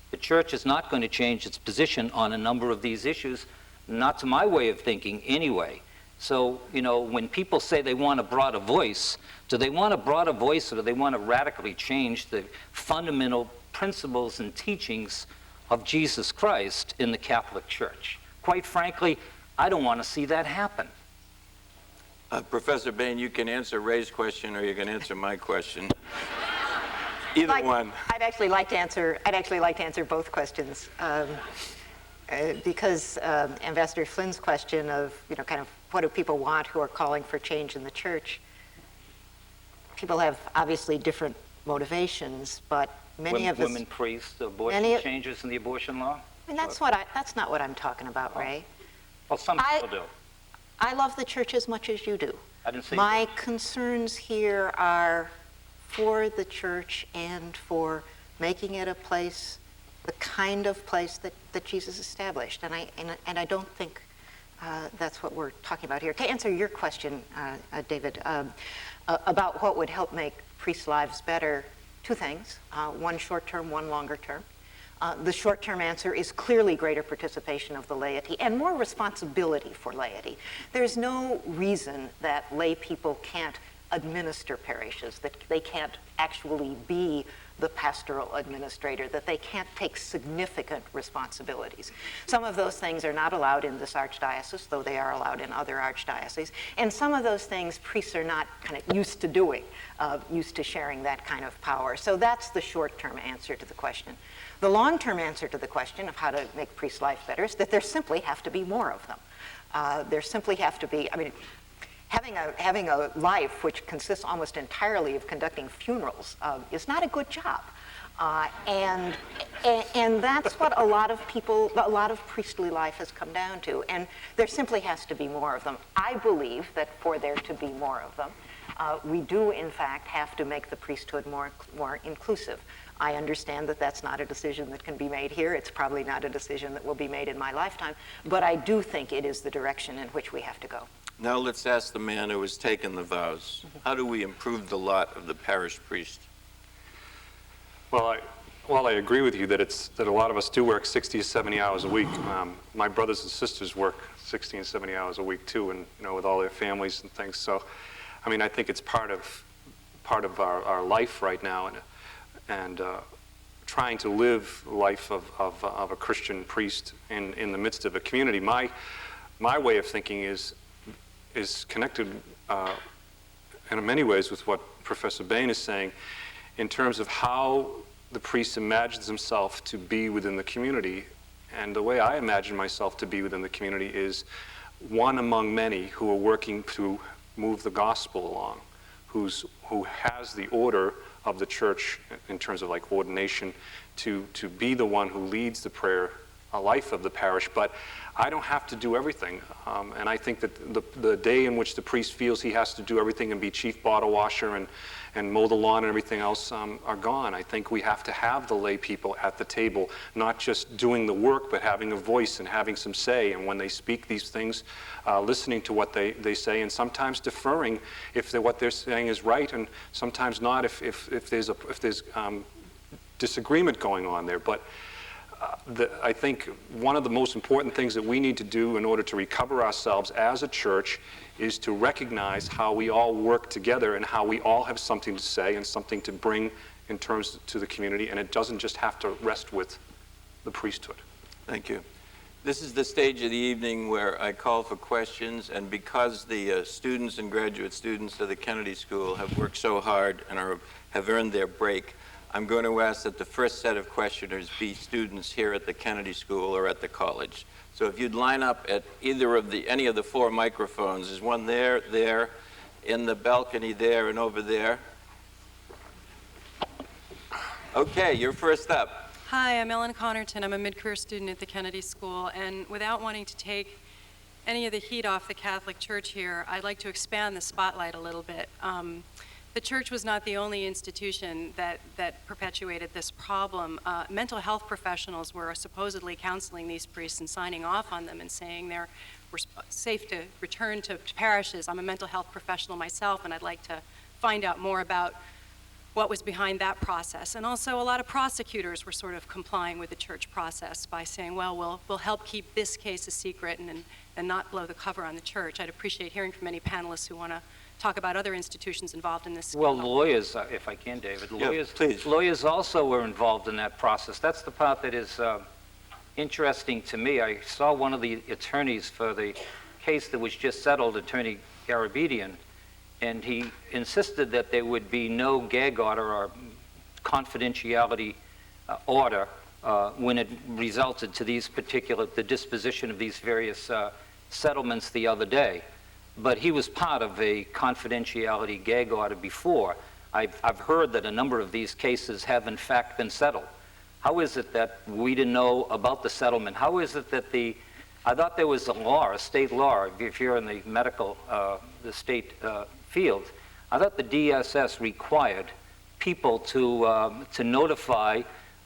The church is not going to change its position on a number of these issues, not to my way of thinking anyway. So, you know, when people say they want a broader voice, do they want a broader voice or do they want to radically change the fundamental principles and teachings of Jesus Christ in the Catholic Church? quite frankly, I don't want to see that happen. Professor Bain, you can answer Ray's question or you can answer my question. Either one. I'd actually like to answer both questions. Because Ambassador Flynn's question of, kind of what do people want who are calling for change in the church, people have obviously different motivations, but many of us... Women priests, abortion changes in the abortion law? I mean, that's not what I'm talking about, Ray. Well, some people do. I love the church as much as you do. I didn't say My concerns here are for the church and for making it a place, the kind of place that Jesus established. And I don't think that's what we're talking about here. To answer your question, David, about what would help make priests' lives better, two things, one short-term, one longer-term. The short-term answer is clearly greater participation of the laity and more responsibility for laity. There's no reason that lay people can't administer parishes, that they can't actually be the pastoral administrator, that they can't take significant responsibilities. Some of those things are not allowed in this archdiocese, though they are allowed in other archdioceses. And some of those things priests are not kind of used to doing, used to sharing that kind of power. So that's the short-term answer to the question. The long-term answer to the question of how to make priest life better is that there simply have to be more of them. There simply have to be, I mean, having a life which consists almost entirely of conducting funerals is not a good job. And that's what a lot of priestly life has come down to. And there simply has to be more of them. I believe that for there to be more of them, we do in fact have to make the priesthood more inclusive. I understand that that's not a decision that can be made here. It's probably not a decision that will be made in my lifetime. But I do think it is the direction in which we have to go. Now let's ask the man who has taken the vows. How do we improve the lot of the parish priest? Well, I agree with you that a lot of us do work 60 to 70 hours a week. My brothers and sisters work 60 and 70 hours a week too, and with all their families and things. So, I mean, I think it's part of our life right now, and trying to live the life of a Christian priest in the midst of a community. My way of thinking is connected in many ways with what Professor Bain is saying in terms of how the priest imagines himself to be within the community. And the way I imagine myself to be within the community is one among many who are working to move the gospel along, who has the order of the church in terms of like ordination to be the one who leads the prayer life of the parish. But I don't have to do everything. And I think that the day in which the priest feels he has to do everything and be chief bottle washer and mow the lawn and everything else are gone. I think we have to have the lay people at the table, not just doing the work, but having a voice and having some say. And when they speak these things, listening to what they say, and sometimes deferring if what they're saying is right, and sometimes not if there's disagreement going on there. But I think one of the most important things that we need to do in order to recover ourselves as a church is to recognize how we all work together and how we all have something to say and something to bring in terms to the community, and it doesn't just have to rest with the priesthood. Thank you. This is the stage of the evening where I call for questions, and because the students and graduate students of the Kennedy School have worked so hard and have earned their break, I'm going to ask that the first set of questioners be students here at the Kennedy School or at the college. So if you'd line up at any of the four microphones. There's one there, in the balcony there, and over there. Okay, you're first up. Hi, I'm Ellen Connerton. I'm a mid-career student at the Kennedy School, and without wanting to take any of the heat off the Catholic Church here, I'd like to expand the spotlight a little bit. The church was not the only institution that perpetuated this problem. Mental health professionals were supposedly counseling these priests and signing off on them and saying they're safe to return to parishes. I'm a mental health professional myself, and I'd like to find out more about what was behind that process. And also a lot of prosecutors were sort of complying with the church process by saying, well, we'll help keep this case a secret and not blow the cover on the church. I'd appreciate hearing from any panelists who want to talk about other institutions involved in this. Well, lawyers, if I can, David, Yeah, please. lawyers also were involved in that process. That's the part that is interesting to me. I saw one of the attorneys for the case that was just settled, Attorney Garabedian, and he insisted that there would be no gag order or confidentiality order when it resulted to the disposition of these various settlements the other day. But he was part of a confidentiality gag order before. I've heard that a number of these cases have in fact been settled. How is it that we didn't know about the settlement? How is it that I thought there was a law, a state law, if you're in the medical, the state field, I thought the DSS required people to notify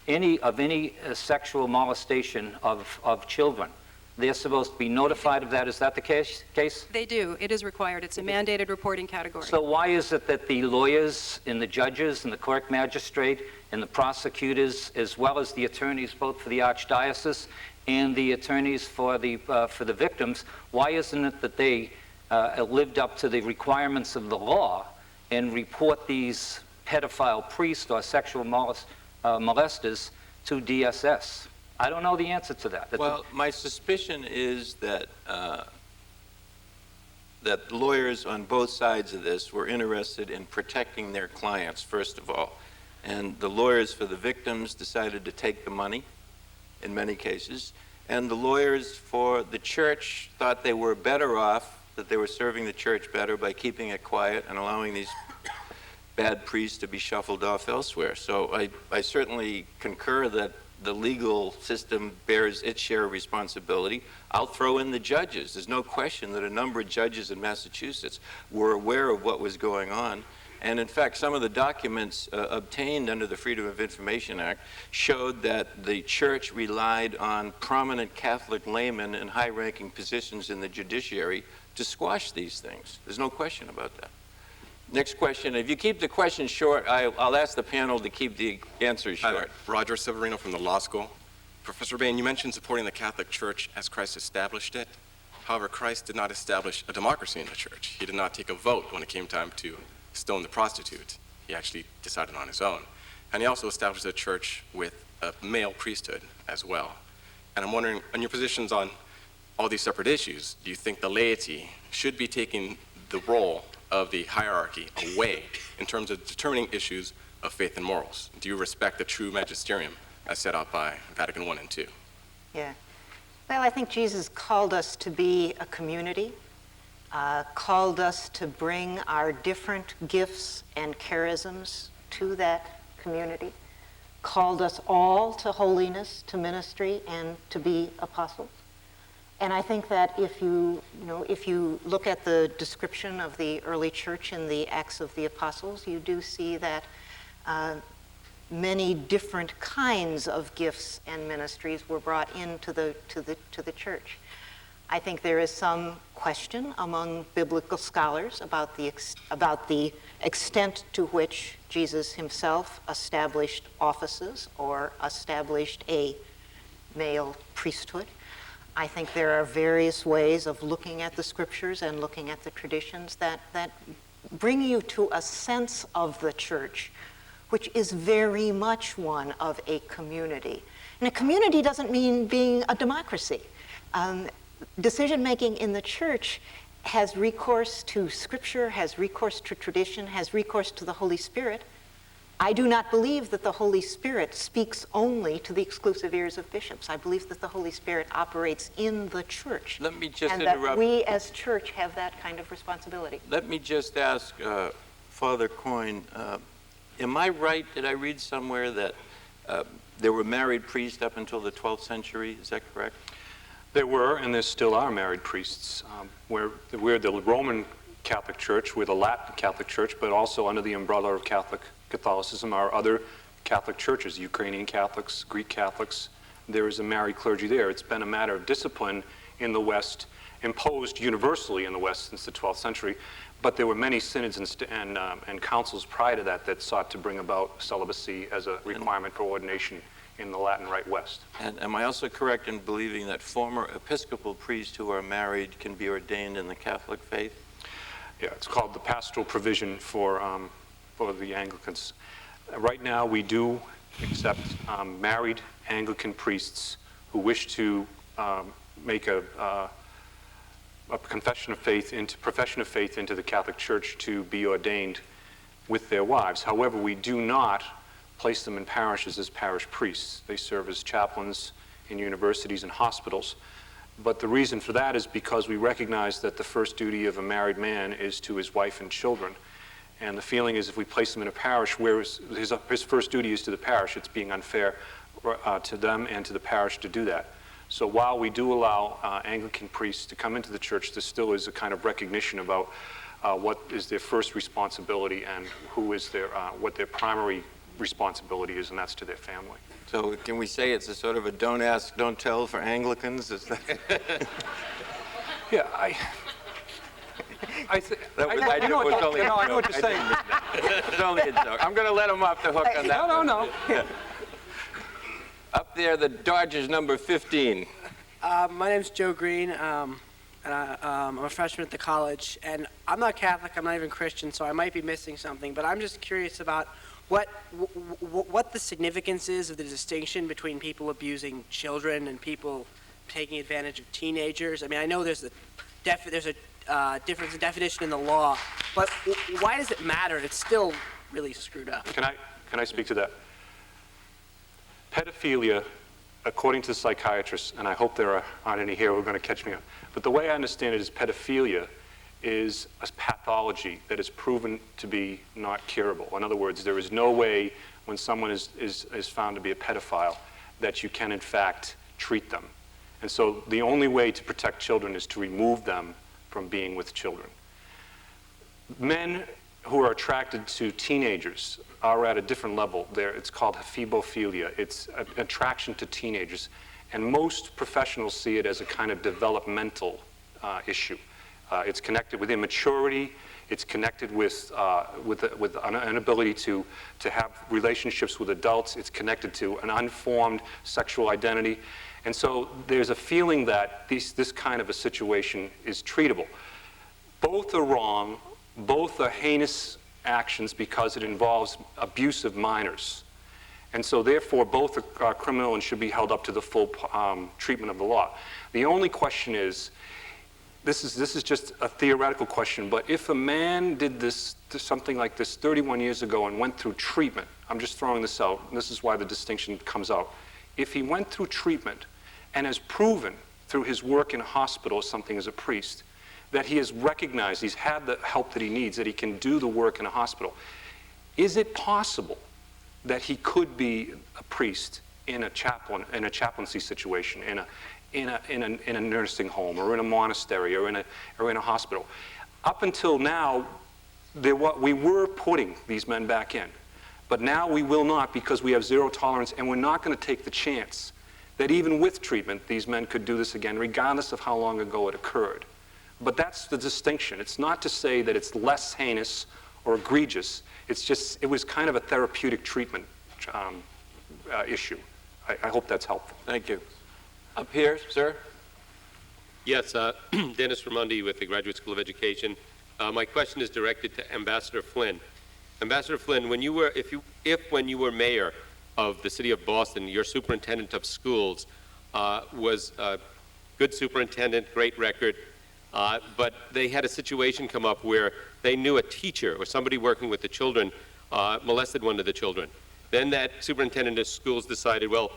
any sexual molestation of children. They're supposed to be notified of that. Is that the case? They do. It is required. It's a mandated reporting category. So why is it that the lawyers and the judges and the clerk magistrate and the prosecutors, as well as the attorneys both for the archdiocese and the attorneys for the victims, why isn't it that they lived up to the requirements of the law and report these pedophile priests or sexual molesters to DSS? I don't know the answer to that. Well, my suspicion is that that lawyers on both sides of this were interested in protecting their clients, first of all. And the lawyers for the victims decided to take the money in many cases. And the lawyers for the church thought they were better off, that they were serving the church better by keeping it quiet and allowing these bad priests to be shuffled off elsewhere. So I certainly concur that the legal system bears its share of responsibility. I'll throw in the judges. There's no question that a number of judges in Massachusetts were aware of what was going on. And in fact, some of the documents obtained under the Freedom of Information Act showed that the church relied on prominent Catholic laymen in high-ranking positions in the judiciary to squash these things. There's no question about that. Next question. If you keep the questions short, I'll ask the panel to keep the answers short. Hi, Roger Severino from the law school. Professor Bain, you mentioned supporting the Catholic Church as Christ established it. However, Christ did not establish a democracy in the church. He did not take a vote when it came time to stone the prostitute. He actually decided on his own. And he also established a church with a male priesthood as well. And I'm wondering, on your positions on all these separate issues, do you think the laity should be taking the role of the hierarchy away in terms of determining issues of faith and morals? Do you respect the true magisterium as set out by Vatican I and II? Yeah. Well, I think Jesus called us to be a community, called us to bring our different gifts and charisms to that community, called us all to holiness, to ministry, and to be apostles. And I think that if you look at the description of the early church in the Acts of the Apostles, you do see that many different kinds of gifts and ministries were brought into the church. I think there is some question among biblical scholars about the extent to which Jesus himself established offices or established a male priesthood. I think there are various ways of looking at the scriptures and looking at the traditions that bring you to a sense of the church, which is very much one of a community. And a community doesn't mean being a democracy. Decision-making in the church has recourse to scripture, has recourse to tradition, has recourse to the Holy Spirit. I do not believe that the Holy Spirit speaks only to the exclusive ears of bishops. I believe that the Holy Spirit operates in the church. Let me just and interrupt. that we as church have that kind of responsibility. Let me just ask Father Coyne, am I right, did I read somewhere that there were married priests up until the 12th century? Is that correct? There were, and there still are married priests. We're the Roman Catholic Church, we're the Latin Catholic Church, but also under the umbrella of Catholicism are other Catholic churches, Ukrainian Catholics, Greek Catholics. There is a married clergy there. It's been a matter of discipline in the West, imposed universally in the West since the 12th century, but there were many synods and councils prior to that that sought to bring about celibacy as a requirement for ordination in the Latin Rite West. And am I also correct in believing that former Episcopal priests who are married can be ordained in the Catholic faith? Yeah, it's called the pastoral provision for the Anglicans. Right now, we do accept married Anglican priests who wish to make a profession of faith into the Catholic Church to be ordained with their wives. However, we do not place them in parishes as parish priests. They serve as chaplains in universities and hospitals. But the reason for that is because we recognize that the first duty of a married man is to his wife and children. And the feeling is if we place him in a parish where his first duty is to the parish, it's being unfair to them and to the parish to do that. So while we do allow Anglican priests to come into the church, there still is a kind of recognition about what is their first responsibility and who is what their primary responsibility is, and that's to their family. So can we say it's a sort of a don't ask, don't tell for Anglicans? Is that? Yeah, I know what you're saying. It's only a joke. I'm going to let him off the hook on that. No. Up there, the Dodgers number 15. My name's Joe Green, and I'm a freshman at the college. And I'm not Catholic, I'm not even Christian, so I might be missing something. But I'm just curious about what the significance is of the distinction between people abusing children and people taking advantage of teenagers. I mean, I know there's a difference in definition in the law, but why does it matter? It's still really screwed up. Can I speak to that? Pedophilia, according to psychiatrists, and I hope there aren't any here who are going to catch me up, but the way I understand it is pedophilia is a pathology that is proven to be not curable. In other words, there is no way when someone is found to be a pedophile that you can in fact treat them. And so the only way to protect children is to remove them from being with children. Men who are attracted to teenagers are at a different level. It's called ephebophilia. It's an attraction to teenagers. And most professionals see it as a kind of developmental issue. It's connected with immaturity. It's connected with an inability to have relationships with adults. It's connected to an unformed sexual identity. And so there's a feeling that this kind of a situation is treatable. Both are wrong. Both are heinous actions because it involves abuse of minors. And so therefore, both are criminal and should be held up to the full treatment of the law. The only question is, this is just a theoretical question, but if a man did something like this 31 years ago and went through treatment, I'm just throwing this out, and this is why the distinction comes out. If he went through treatment and has proven through his work in a hospital or something as a priest, that he has recognized, he's had the help that he needs, that he can do the work in a hospital, is it possible that he could be a priest in a chaplaincy situation, in a nursing home or in a monastery or in a hospital? Up until now, we were putting these men back in, but now we will not because we have zero tolerance, and we're not going to take the chance that even with treatment, these men could do this again, regardless of how long ago it occurred. But that's the distinction. It's not to say that it's less heinous or egregious. It's just, it was kind of a therapeutic treatment issue. I hope that's helpful. Thank you. Up here, sir. Yes, Dennis Ramundi with the Graduate School of Education. My question is directed to Ambassador Flynn. Ambassador Flynn, when you were, when you were mayor of the city of Boston, your superintendent of schools was a good superintendent, great record, but they had a situation come up where they knew a teacher or somebody working with the children molested one of the children. Then that superintendent of schools decided, well,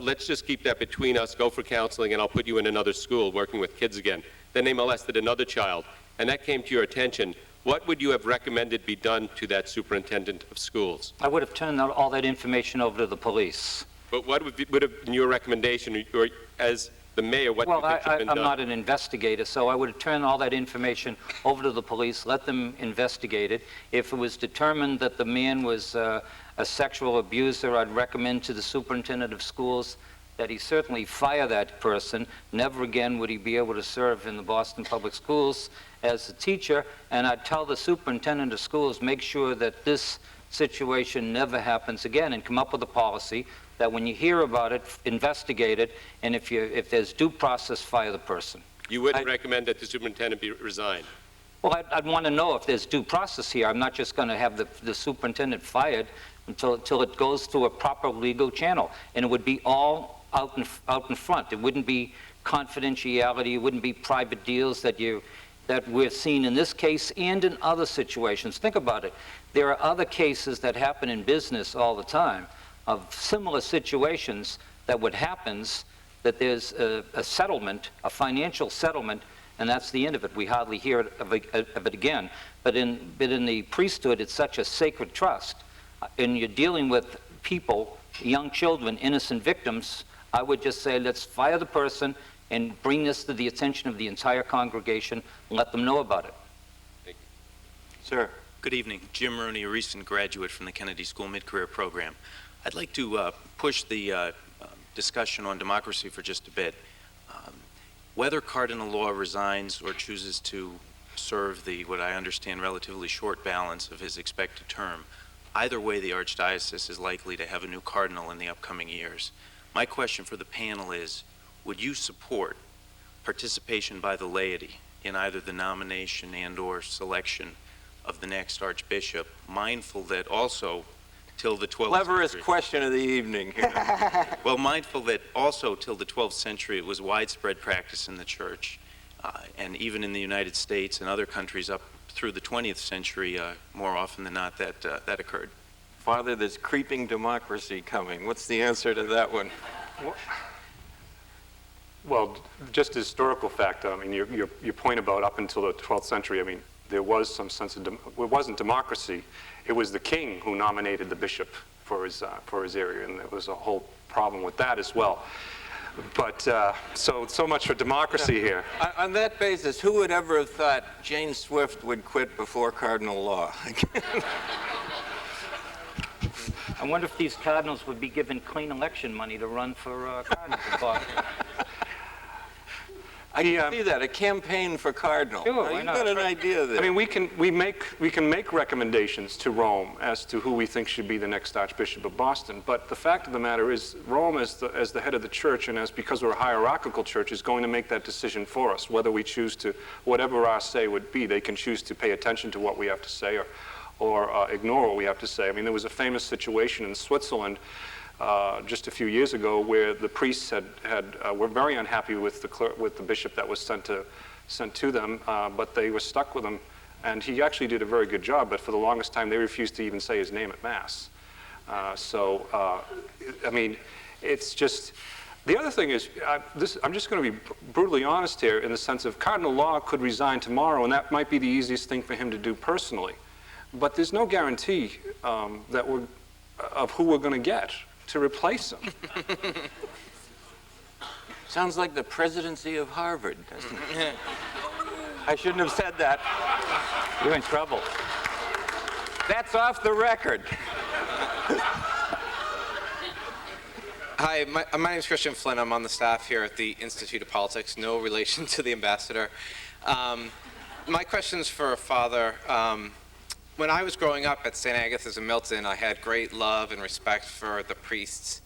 let's just keep that between us, go for counseling, and I'll put you in another school working with kids again. Then they molested another child, and that came to your attention. What would you have recommended be done to that superintendent of schools? I would have turned all that information over to the police. But what would have been your recommendation, or as the mayor, what do you think should have been done? I'm not an investigator, so I would have turned all that information over to the police, let them investigate it. If it was determined that the man was a sexual abuser, I'd recommend to the superintendent of schools that he certainly fire that person. Never again would he be able to serve in the Boston Public Schools as a teacher, and I'd tell the superintendent of schools, make sure that this situation never happens again, and come up with a policy that when you hear about it, investigate it, and if there's due process, fire the person. You wouldn't recommend that the superintendent be resigned? Well, I'd want to know if there's due process here. I'm not just going to have the superintendent fired until it goes through a proper legal channel, and it would be all out in front. It wouldn't be confidentiality, it wouldn't be private deals that we're seeing in this case and in other situations. Think about it. There are other cases that happen in business all the time of similar situations that what happens, that there's a settlement, a financial settlement, and that's the end of it. We hardly hear of it again. But in the priesthood, it's such a sacred trust. And you're dealing with people, young children, innocent victims. I would just say, let's fire the person and bring this to the attention of the entire congregation and let them know about it. Thank you. Sir. Good evening. Jim Rooney, a recent graduate from the Kennedy School Mid-Career Program. I'd like to push the discussion on democracy for just a bit. Whether Cardinal Law resigns or chooses to serve what I understand, relatively short balance of his expected term, either way the Archdiocese is likely to have a new cardinal in the upcoming years. My question for the panel is, would you support participation by the laity in either the nomination and/or selection of the next Archbishop, mindful that also till the 12th Cleverest century, question of the evening here. well, mindful that also till the 12th century it was widespread practice in the Church, and even in the United States and other countries up through the 20th century, more often than not, that occurred. Father, there's creeping democracy coming. What's the answer to that one? Well, just a historical fact, I mean, your point about up until the 12th century, I mean, there was some sense of, it wasn't democracy, it was the king who nominated the bishop for his area, and there was a whole problem with that as well. But, so much for democracy here. On that basis, who would ever have thought Jane Swift would quit before Cardinal Law? I wonder if these cardinals would be given clean election money to run for cardinals. I can see that, a campaign for cardinal. Sure, You've got an idea there. I mean, we can make recommendations to Rome as to who we think should be the next Archbishop of Boston, but the fact of the matter is Rome, as the head of the Church, and because we're a hierarchical Church, is going to make that decision for us, whether we choose to, whatever our say would be. They can choose to pay attention to what we have to say or ignore what we have to say. I mean, there was a famous situation in Switzerland just a few years ago where the priests were very unhappy with the bishop that was sent to them, but they were stuck with him, and he actually did a very good job, but for the longest time they refused to even say his name at Mass. I mean, it's just, the other thing is, I'm just going to be brutally honest here in the sense of Cardinal Law could resign tomorrow, and that might be the easiest thing for him to do personally, but there's no guarantee of who we're going to get to replace him. Sounds like the presidency of Harvard, doesn't it? I shouldn't have said that. You're in trouble. That's off the record. Hi, my name is Christian Flynn. I'm on the staff here at the Institute of Politics. No relation to the ambassador. My question's for Father. When I was growing up at St. Agatha's in Milton, I had great love and respect for the priests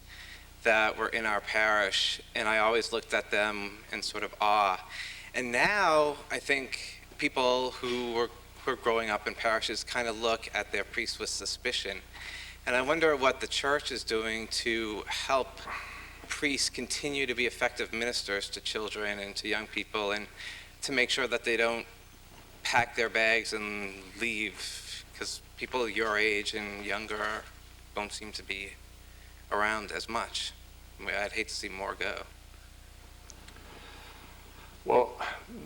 that were in our parish, and I always looked at them in sort of awe. And now, I think people who are growing up in parishes kind of look at their priests with suspicion. And I wonder what the Church is doing to help priests continue to be effective ministers to children and to young people, and to make sure that they don't pack their bags and leave, because people your age and younger don't seem to be around as much. I mean, I'd hate to see more go. Well,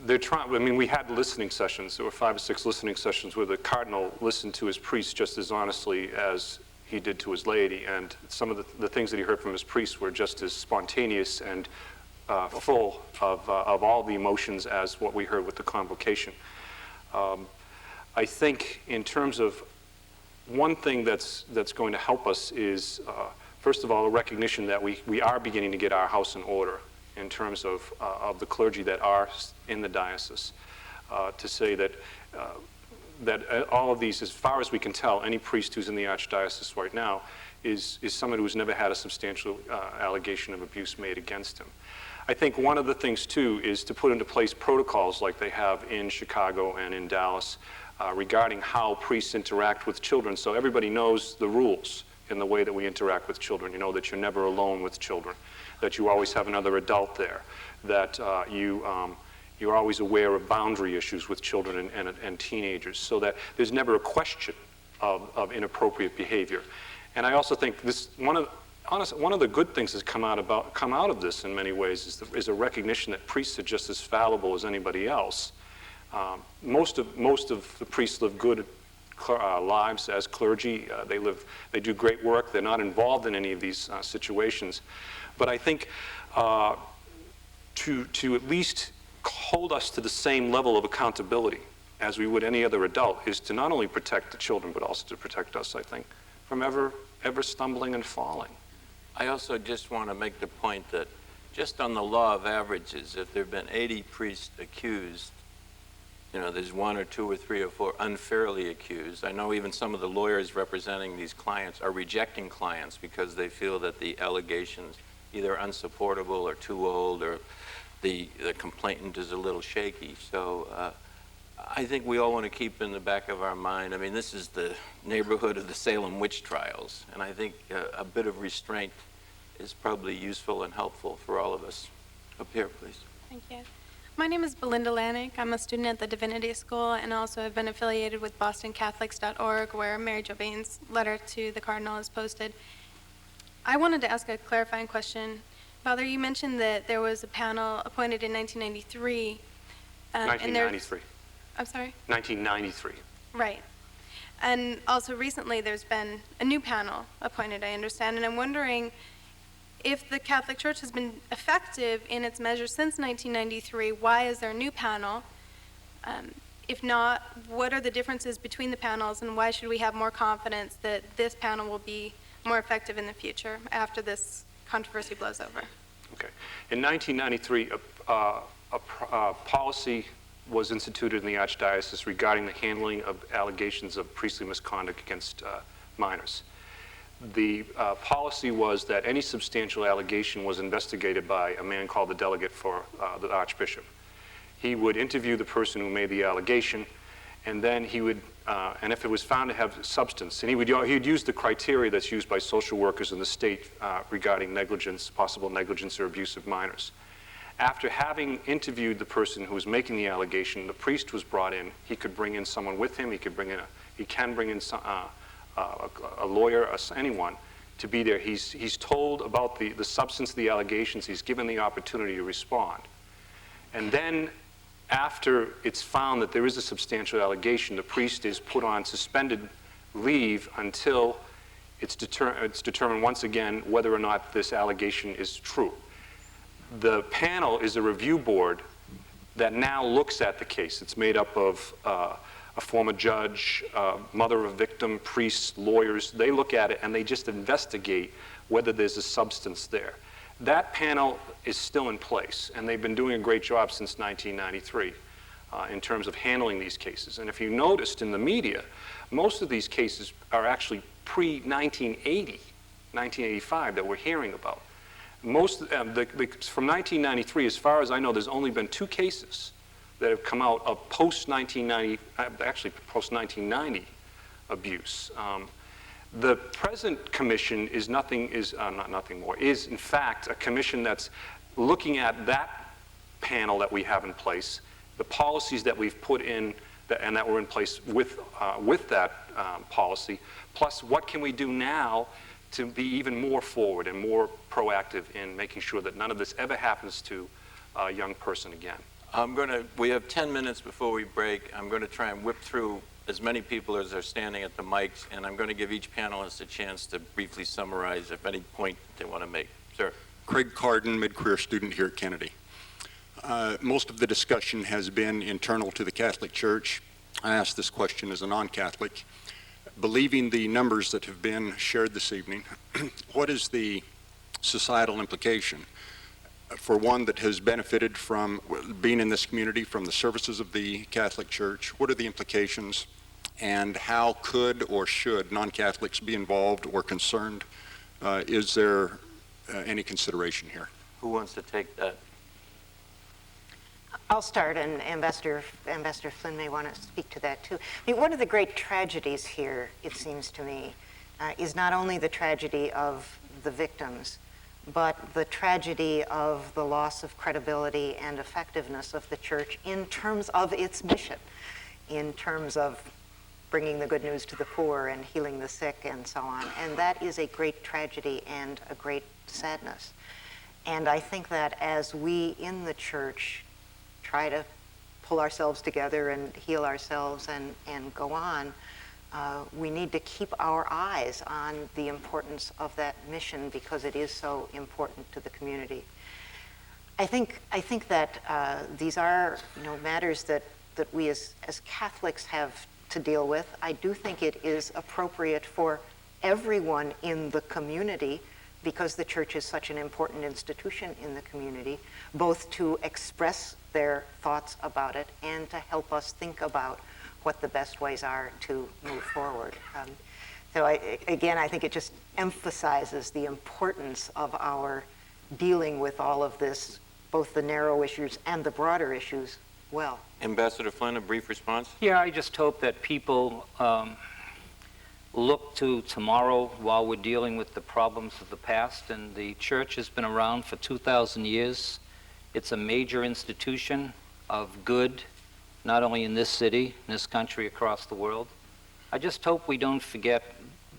they're trying, I mean, we had listening sessions. There were 5 or 6 listening sessions where the cardinal listened to his priests just as honestly as he did to his laity, and some of the things that he heard from his priests were just as spontaneous and full of all the emotions as what we heard with the convocation. I think in terms of one thing that's going to help us is, first of all, a recognition that we are beginning to get our house in order in terms of the clergy that are in the diocese. To say that all of these, as far as we can tell, any priest who's in the Archdiocese right now is someone who's never had a substantial allegation of abuse made against him. I think one of the things, too, is to put into place protocols like they have in Chicago and in Dallas regarding how priests interact with children, so everybody knows the rules. in the way that we interact with children. You know that you're never alone with children, that you always have another adult there, that you're always aware of boundary issues with children and teenagers, so that there's never a question of inappropriate behavior. And I also think this, one of the good things that's come out of this in many ways is a recognition that priests are just as fallible as anybody else. Most of the priests live good lives as clergy. They do great work. They're not involved in any of these situations. But I think to at least hold us to the same level of accountability as we would any other adult is to not only protect the children, but also to protect us, I think, from ever stumbling and falling. I also just want to make the point that just on the law of averages, if there have been 80 priests accused, you know, there's 1 or 2 or 3 or 4 unfairly accused. I know even some of the lawyers representing these clients are rejecting clients because they feel that the allegations either are unsupportable or too old, or the complainant is a little shaky. So I think we all want to keep in the back of our mind, I mean, this is the neighborhood of the Salem witch trials, and I think a bit of restraint is probably useful and helpful for all of us. Up here, please. Thank you. My name is Belinda Lanik. I'm a student at the Divinity School and also have been affiliated with BostonCatholics.org, where Mary Jo Bain's letter to the Cardinal is posted. I wanted to ask a clarifying question. Father, you mentioned that there was a panel appointed in 1993. 1993. I'm sorry? 1993. Right. And also recently there's been a new panel appointed, I understand, and I'm wondering if the Catholic Church has been effective in its measures since 1993, why is there a new panel? If not, what are the differences between the panels, and why should we have more confidence that this panel will be more effective in the future after this controversy blows over? Okay. In 1993, a policy was instituted in the Archdiocese regarding the handling of allegations of priestly misconduct against minors. The policy was that any substantial allegation was investigated by a man called the delegate for the Archbishop. He would interview the person who made the allegation, and then he would, and if it was found to have substance, and he'd use the criteria that's used by social workers in the state regarding negligence, possible negligence or abuse of minors. After having interviewed the person who was making the allegation, the priest was brought in. He could bring in someone with him. He can bring in a lawyer, anyone, to be there. He's told about the substance of the allegations. He's given the opportunity to respond. And then after it's found that there is a substantial allegation, the priest is put on suspended leave until it's determined once again whether or not this allegation is true. The panel is a review board that now looks at the case. It's made up of a former judge, mother of a victim, priests, lawyers. They look at it and they just investigate whether there's a substance there. That panel is still in place, and they've been doing a great job since 1993 in terms of handling these cases. And if you noticed in the media, most of these cases are actually pre-1980, 1985 that we're hearing about. Most from 1993, as far as I know, there's only been 2 cases that have come out of post-1990, actually post-1990 abuse. The present commission is not nothing more, is in fact a commission that's looking at that panel that we have in place, the policies that we've put in and that were in place with that policy, plus what can we do now to be even more forward and more proactive in making sure that none of this ever happens to a young person again. We have 10 minutes before we break. I'm going to try and whip through as many people as are standing at the mics, and I'm going to give each panelist a chance to briefly summarize if any point they want to make. Sir. Craig Carden, mid-career student here at Kennedy. Most of the discussion has been internal to the Catholic Church. I ask this question as a non-Catholic. Believing the numbers that have been shared this evening, what is the societal implication for one that has benefited from being in this community, from the services of the Catholic Church? What are the implications, and how could or should non-Catholics be involved or concerned? Is there any consideration here? Who wants to take that? I'll start, and Ambassador Flynn may want to speak to that too. I mean, one of the great tragedies here, it seems to me, is not only the tragedy of the victims, but the tragedy of the loss of credibility and effectiveness of the church in terms of its mission, in terms of bringing the good news to the poor and healing the sick and so on. And that is a great tragedy and a great sadness. And I think that as we in the church try to pull ourselves together and heal ourselves and go on, we need to keep our eyes on the importance of that mission because it is so important to the community. I think that these are matters that we as Catholics have to deal with. I do think it is appropriate for everyone in the community, because the church is such an important institution in the community, both to express their thoughts about it and to help us think about what the best ways are to move forward. So again, I think it just emphasizes the importance of our dealing with all of this, both the narrow issues and the broader issues, well. Ambassador Flynn, a brief response? Yeah, I just hope that people look to tomorrow while we're dealing with the problems of the past. And the church has been around for 2,000 years. It's a major institution of good, not only in this city, in this country, across the world. I just hope we don't forget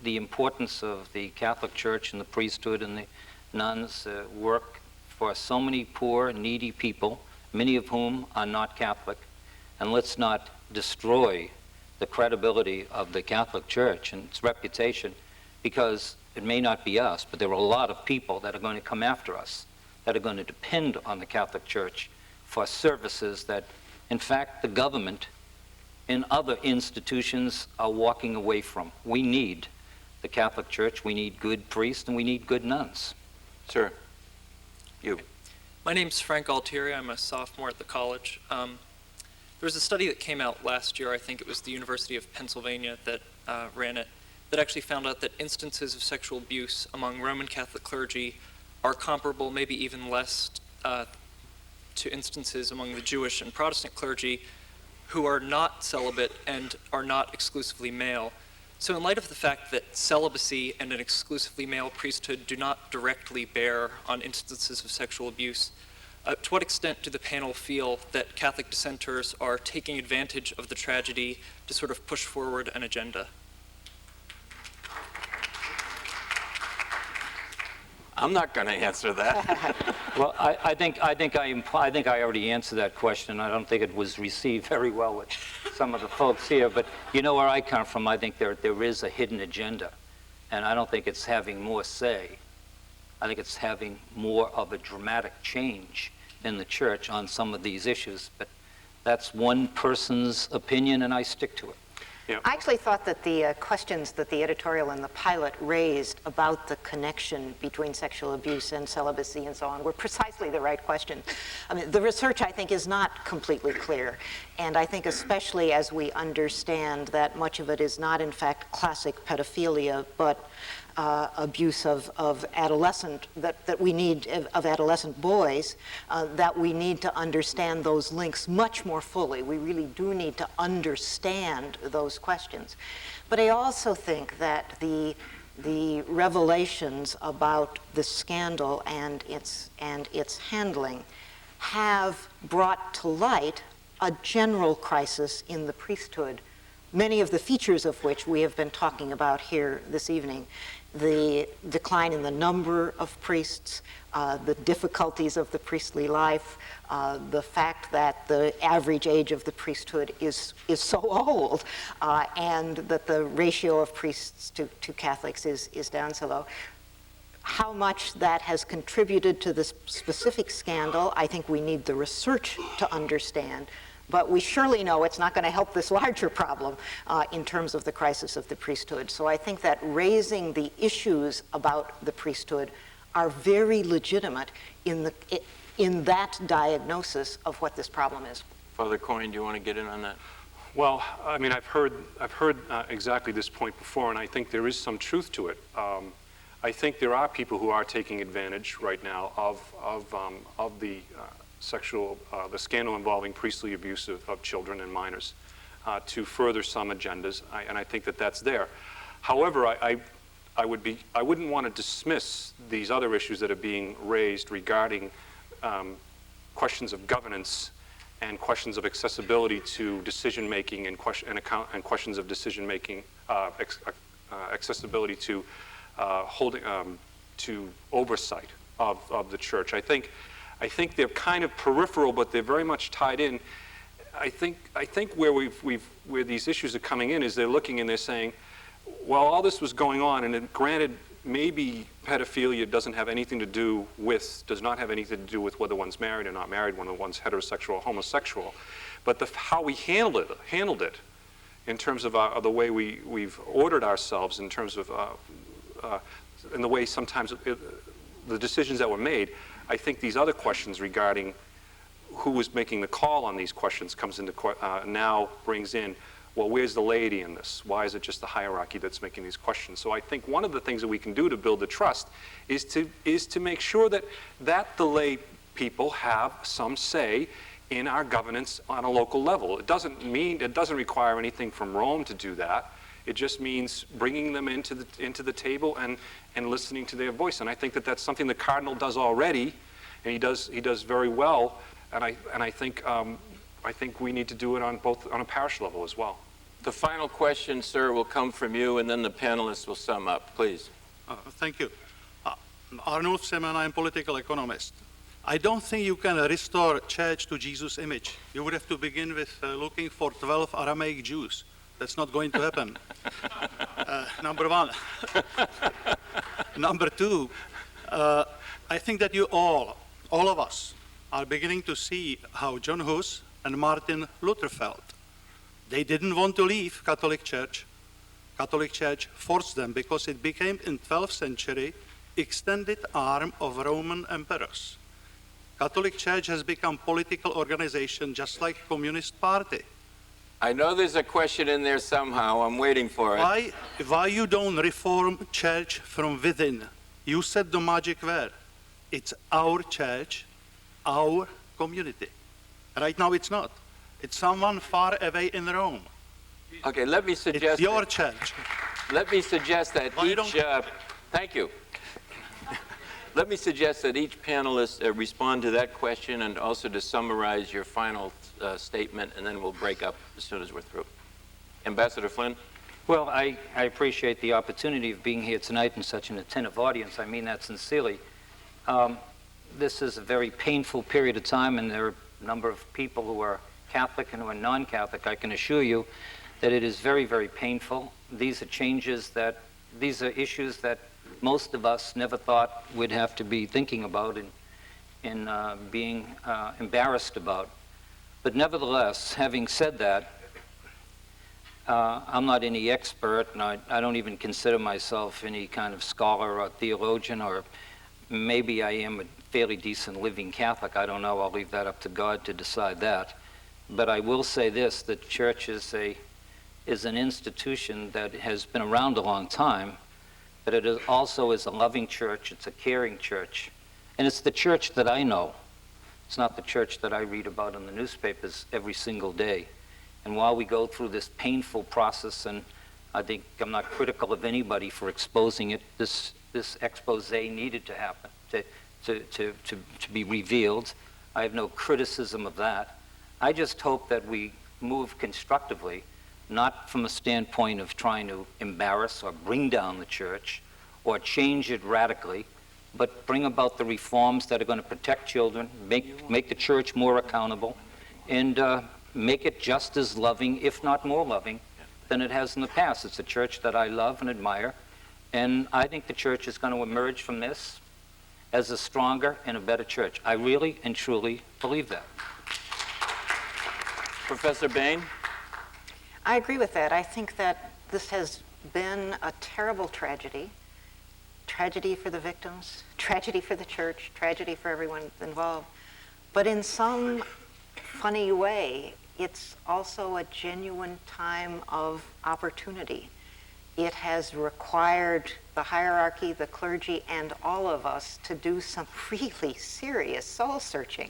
the importance of the Catholic Church and the priesthood and the nuns' work for so many poor, needy people, many of whom are not Catholic. And let's not destroy the credibility of the Catholic Church and its reputation, because it may not be us, but there are a lot of people that are going to come after us, that are going to depend on the Catholic Church for services that, in fact, the government and other institutions are walking away from. We need the Catholic Church, we need good priests, and we need good nuns. Sir, you. My name's Frank Altieri. I'm a sophomore at the college. There was a study that came out last year, I think it was the University of Pennsylvania that ran it, that actually found out that instances of sexual abuse among Roman Catholic clergy are comparable, maybe even less, to instances among the Jewish and Protestant clergy who are not celibate and are not exclusively male. So in light of the fact that celibacy and an exclusively male priesthood do not directly bear on instances of sexual abuse, to what extent do the panel feel that Catholic dissenters are taking advantage of the tragedy to sort of push forward an agenda? I'm not going to answer that. Well, I think I already answered that question. I don't think it was received very well with some of the folks here. But you know where I come from. I think there is a hidden agenda, and I don't think it's having more say. I think it's having more of a dramatic change in the church on some of these issues. But that's one person's opinion, and I stick to it. I actually thought that the questions that the editorial and the pilot raised about the connection between sexual abuse and celibacy and so on were precisely the right questions. I mean, the research, I think, is not completely clear. And I think especially as we understand that much of it is not, in fact, classic pedophilia, but abuse of adolescent, that we need, of adolescent boys, that we need to understand those links much more fully. We really do need to understand those questions. But I also think that the revelations about the scandal and its handling have brought to light a general crisis in the priesthood, many of the features of which we have been talking about here this evening. The decline in the number of priests, the difficulties of the priestly life, the fact that the average age of the priesthood is so old, and that the ratio of priests to Catholics is down so low. How much that has contributed to this specific scandal, I think we need the research to understand. But we surely know it's not going to help this larger problem in terms of the crisis of the priesthood. So I think that raising the issues about the priesthood are very legitimate in that diagnosis of what this problem is. Father Coyne, do you want to get in on that? Well, I mean, I've heard exactly this point before, and I think there is some truth to it. I think there are people who are taking advantage right now of the the scandal involving priestly abuse of children and minors to further some agendas, and I think that that's there. However, I wouldn't want to dismiss these other issues that are being raised regarding questions of governance and questions of accessibility to decision-making and questions of decision-making, accessibility to to oversight of the church. I think they're kind of peripheral, but they're very much tied in. I think where where these issues are coming in is they're looking and they're saying, well, all this was going on, and granted, maybe pedophilia does not have anything to do with whether one's married or not married, whether one's heterosexual or homosexual, but how we handled it in terms of the way we've ordered ourselves, in terms of in the way sometimes the decisions that were made. I think these other questions regarding who was making the call on these questions comes into now brings in, well, where's the laity in this? Why is it just the hierarchy that's making these questions? So I think one of the things that we can do to build the trust is to make sure that the lay people have some say in our governance on a local level. It doesn't require anything from Rome to do that. It just means bringing them into the table and listening to their voice. And I think that that's something the Cardinal does already, and he does very well. And I think we need to do it on a parish level as well. The final question, sir, will come from you, and then the panelists will sum up. Please. Thank you. Arnulf Semen, I'm political economist. I don't think you can restore church to Jesus' image. You would have to begin with looking for 12 Aramaic Jews. That's not going to happen. Number one. Number two, I think that you all of us, are beginning to see how John Hus and Martin Luther felt. They didn't want to leave Catholic Church. Catholic Church forced them because it became, in 12th century, extended arm of Roman emperors. Catholic Church has become political organization just like Communist Party. I know there's a question in there somehow. I'm waiting for it. Why you don't reform church from within? You said the magic word. It's our church, our community. Right now it's not. It's someone far away in Rome. Okay, let me suggest... It's your church. Let me suggest that thank you. Let me suggest that each panelist respond to that question and also to summarize your final statement, and then we'll break up as soon as we're through. Ambassador Flynn? Well, I appreciate the opportunity of being here tonight in such an attentive audience. I mean that sincerely. This is a very painful period of time, and there are a number of people who are Catholic and who are non-Catholic. I can assure you that it is very, very painful. These are issues that most of us never thought we'd have to be thinking about and being embarrassed about. But nevertheless, having said that, I'm not any expert, and I don't even consider myself any kind of scholar or theologian, or maybe I am a fairly decent living Catholic. I don't know. I'll leave that up to God to decide that. But I will say this, that church is an institution that has been around a long time, but it also is a loving church. It's a caring church. And it's the church that I know. It's not the church that I read about in the newspapers every single day. And while we go through this painful process, and I think I'm not critical of anybody for exposing it, this expose needed to happen, to be revealed. I have no criticism of that. I just hope that we move constructively, not from a standpoint of trying to embarrass or bring down the church or change it radically, but bring about the reforms that are going to protect children, make the church more accountable, and make it just as loving, if not more loving, than it has in the past. It's a church that I love and admire, and I think the church is going to emerge from this as a stronger and a better church. I really and truly believe that. Professor Bain? I agree with that. I think that this has been a terrible tragedy. Tragedy for the victims, tragedy for the church, tragedy for everyone involved. But in some funny way, it's also a genuine time of opportunity. It has required the hierarchy, the clergy, and all of us to do some really serious soul searching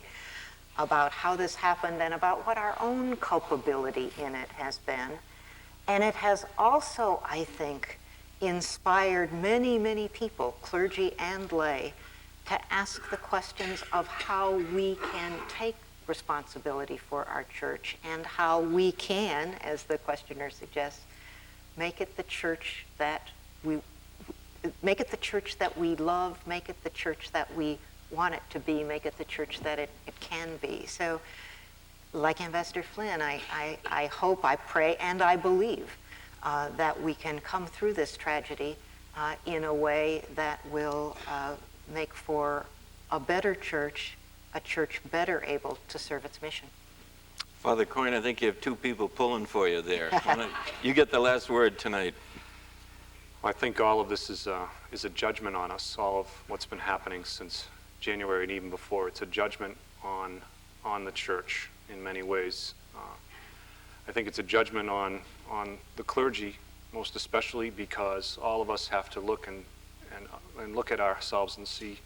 about how this happened and about what our own culpability in it has been. And it has also, I think, inspired many, many people, clergy and lay, to ask the questions of how we can take responsibility for our church and how we can, as the questioner suggests, make it the church that we love, make it the church that we want it to be, make it the church that it can be. So, like Ambassador Flynn, I hope, I pray, and I believe that we can come through this tragedy in a way that will make for a better church, a church better able to serve its mission. Father Coyne, I think you have two people pulling for you there. You get the last word tonight. I think all of this is a judgment on us, all of what's been happening since January and even before. It's a judgment on the church in many ways. I think it's a judgment on the clergy, most especially because all of us have to look and look at ourselves and see,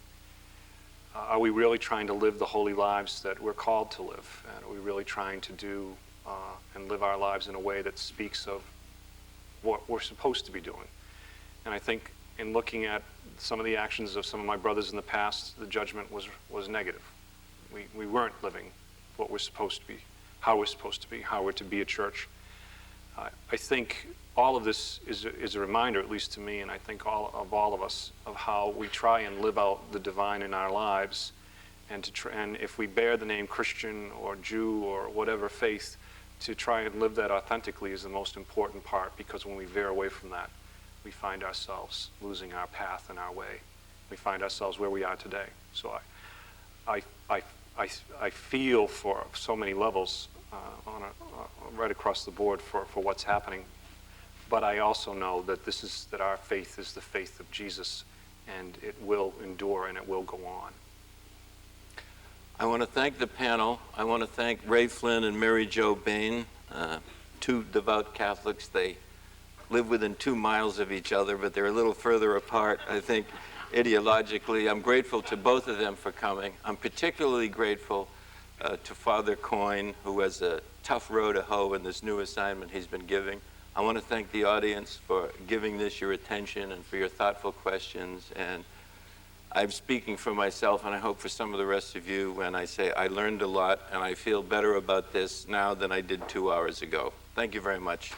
are we really trying to live the holy lives that we're called to live? And are we really trying to do and live our lives in a way that speaks of what we're supposed to be doing? And I think in looking at some of the actions of some of my brothers in the past, the judgment was negative. We weren't living what we're supposed to be, how we're supposed to be, how we're to be a church. I think all of this is a reminder, at least to me, and I think all of us, of how we try and live out the divine in our lives, and if we bear the name Christian or Jew or whatever faith, to try and live that authentically is the most important part, because when we veer away from that, we find ourselves losing our path and our way. We find ourselves where we are today. So I feel for so many levels right across the board for what's happening. But I also know that our faith is the faith of Jesus, and it will endure and it will go on. I want to thank the panel. I want to thank Ray Flynn and Mary Jo Bain, two devout Catholics. They live within 2 miles of each other, but they're a little further apart, I think, ideologically. I'm grateful to both of them for coming. I'm particularly grateful to Father Coyne, who has a tough row to hoe in this new assignment he's been giving. I want to thank the audience for giving this your attention and for your thoughtful questions. And I'm speaking for myself, and I hope for some of the rest of you, when I say I learned a lot, and I feel better about this now than I did 2 hours ago. Thank you very much.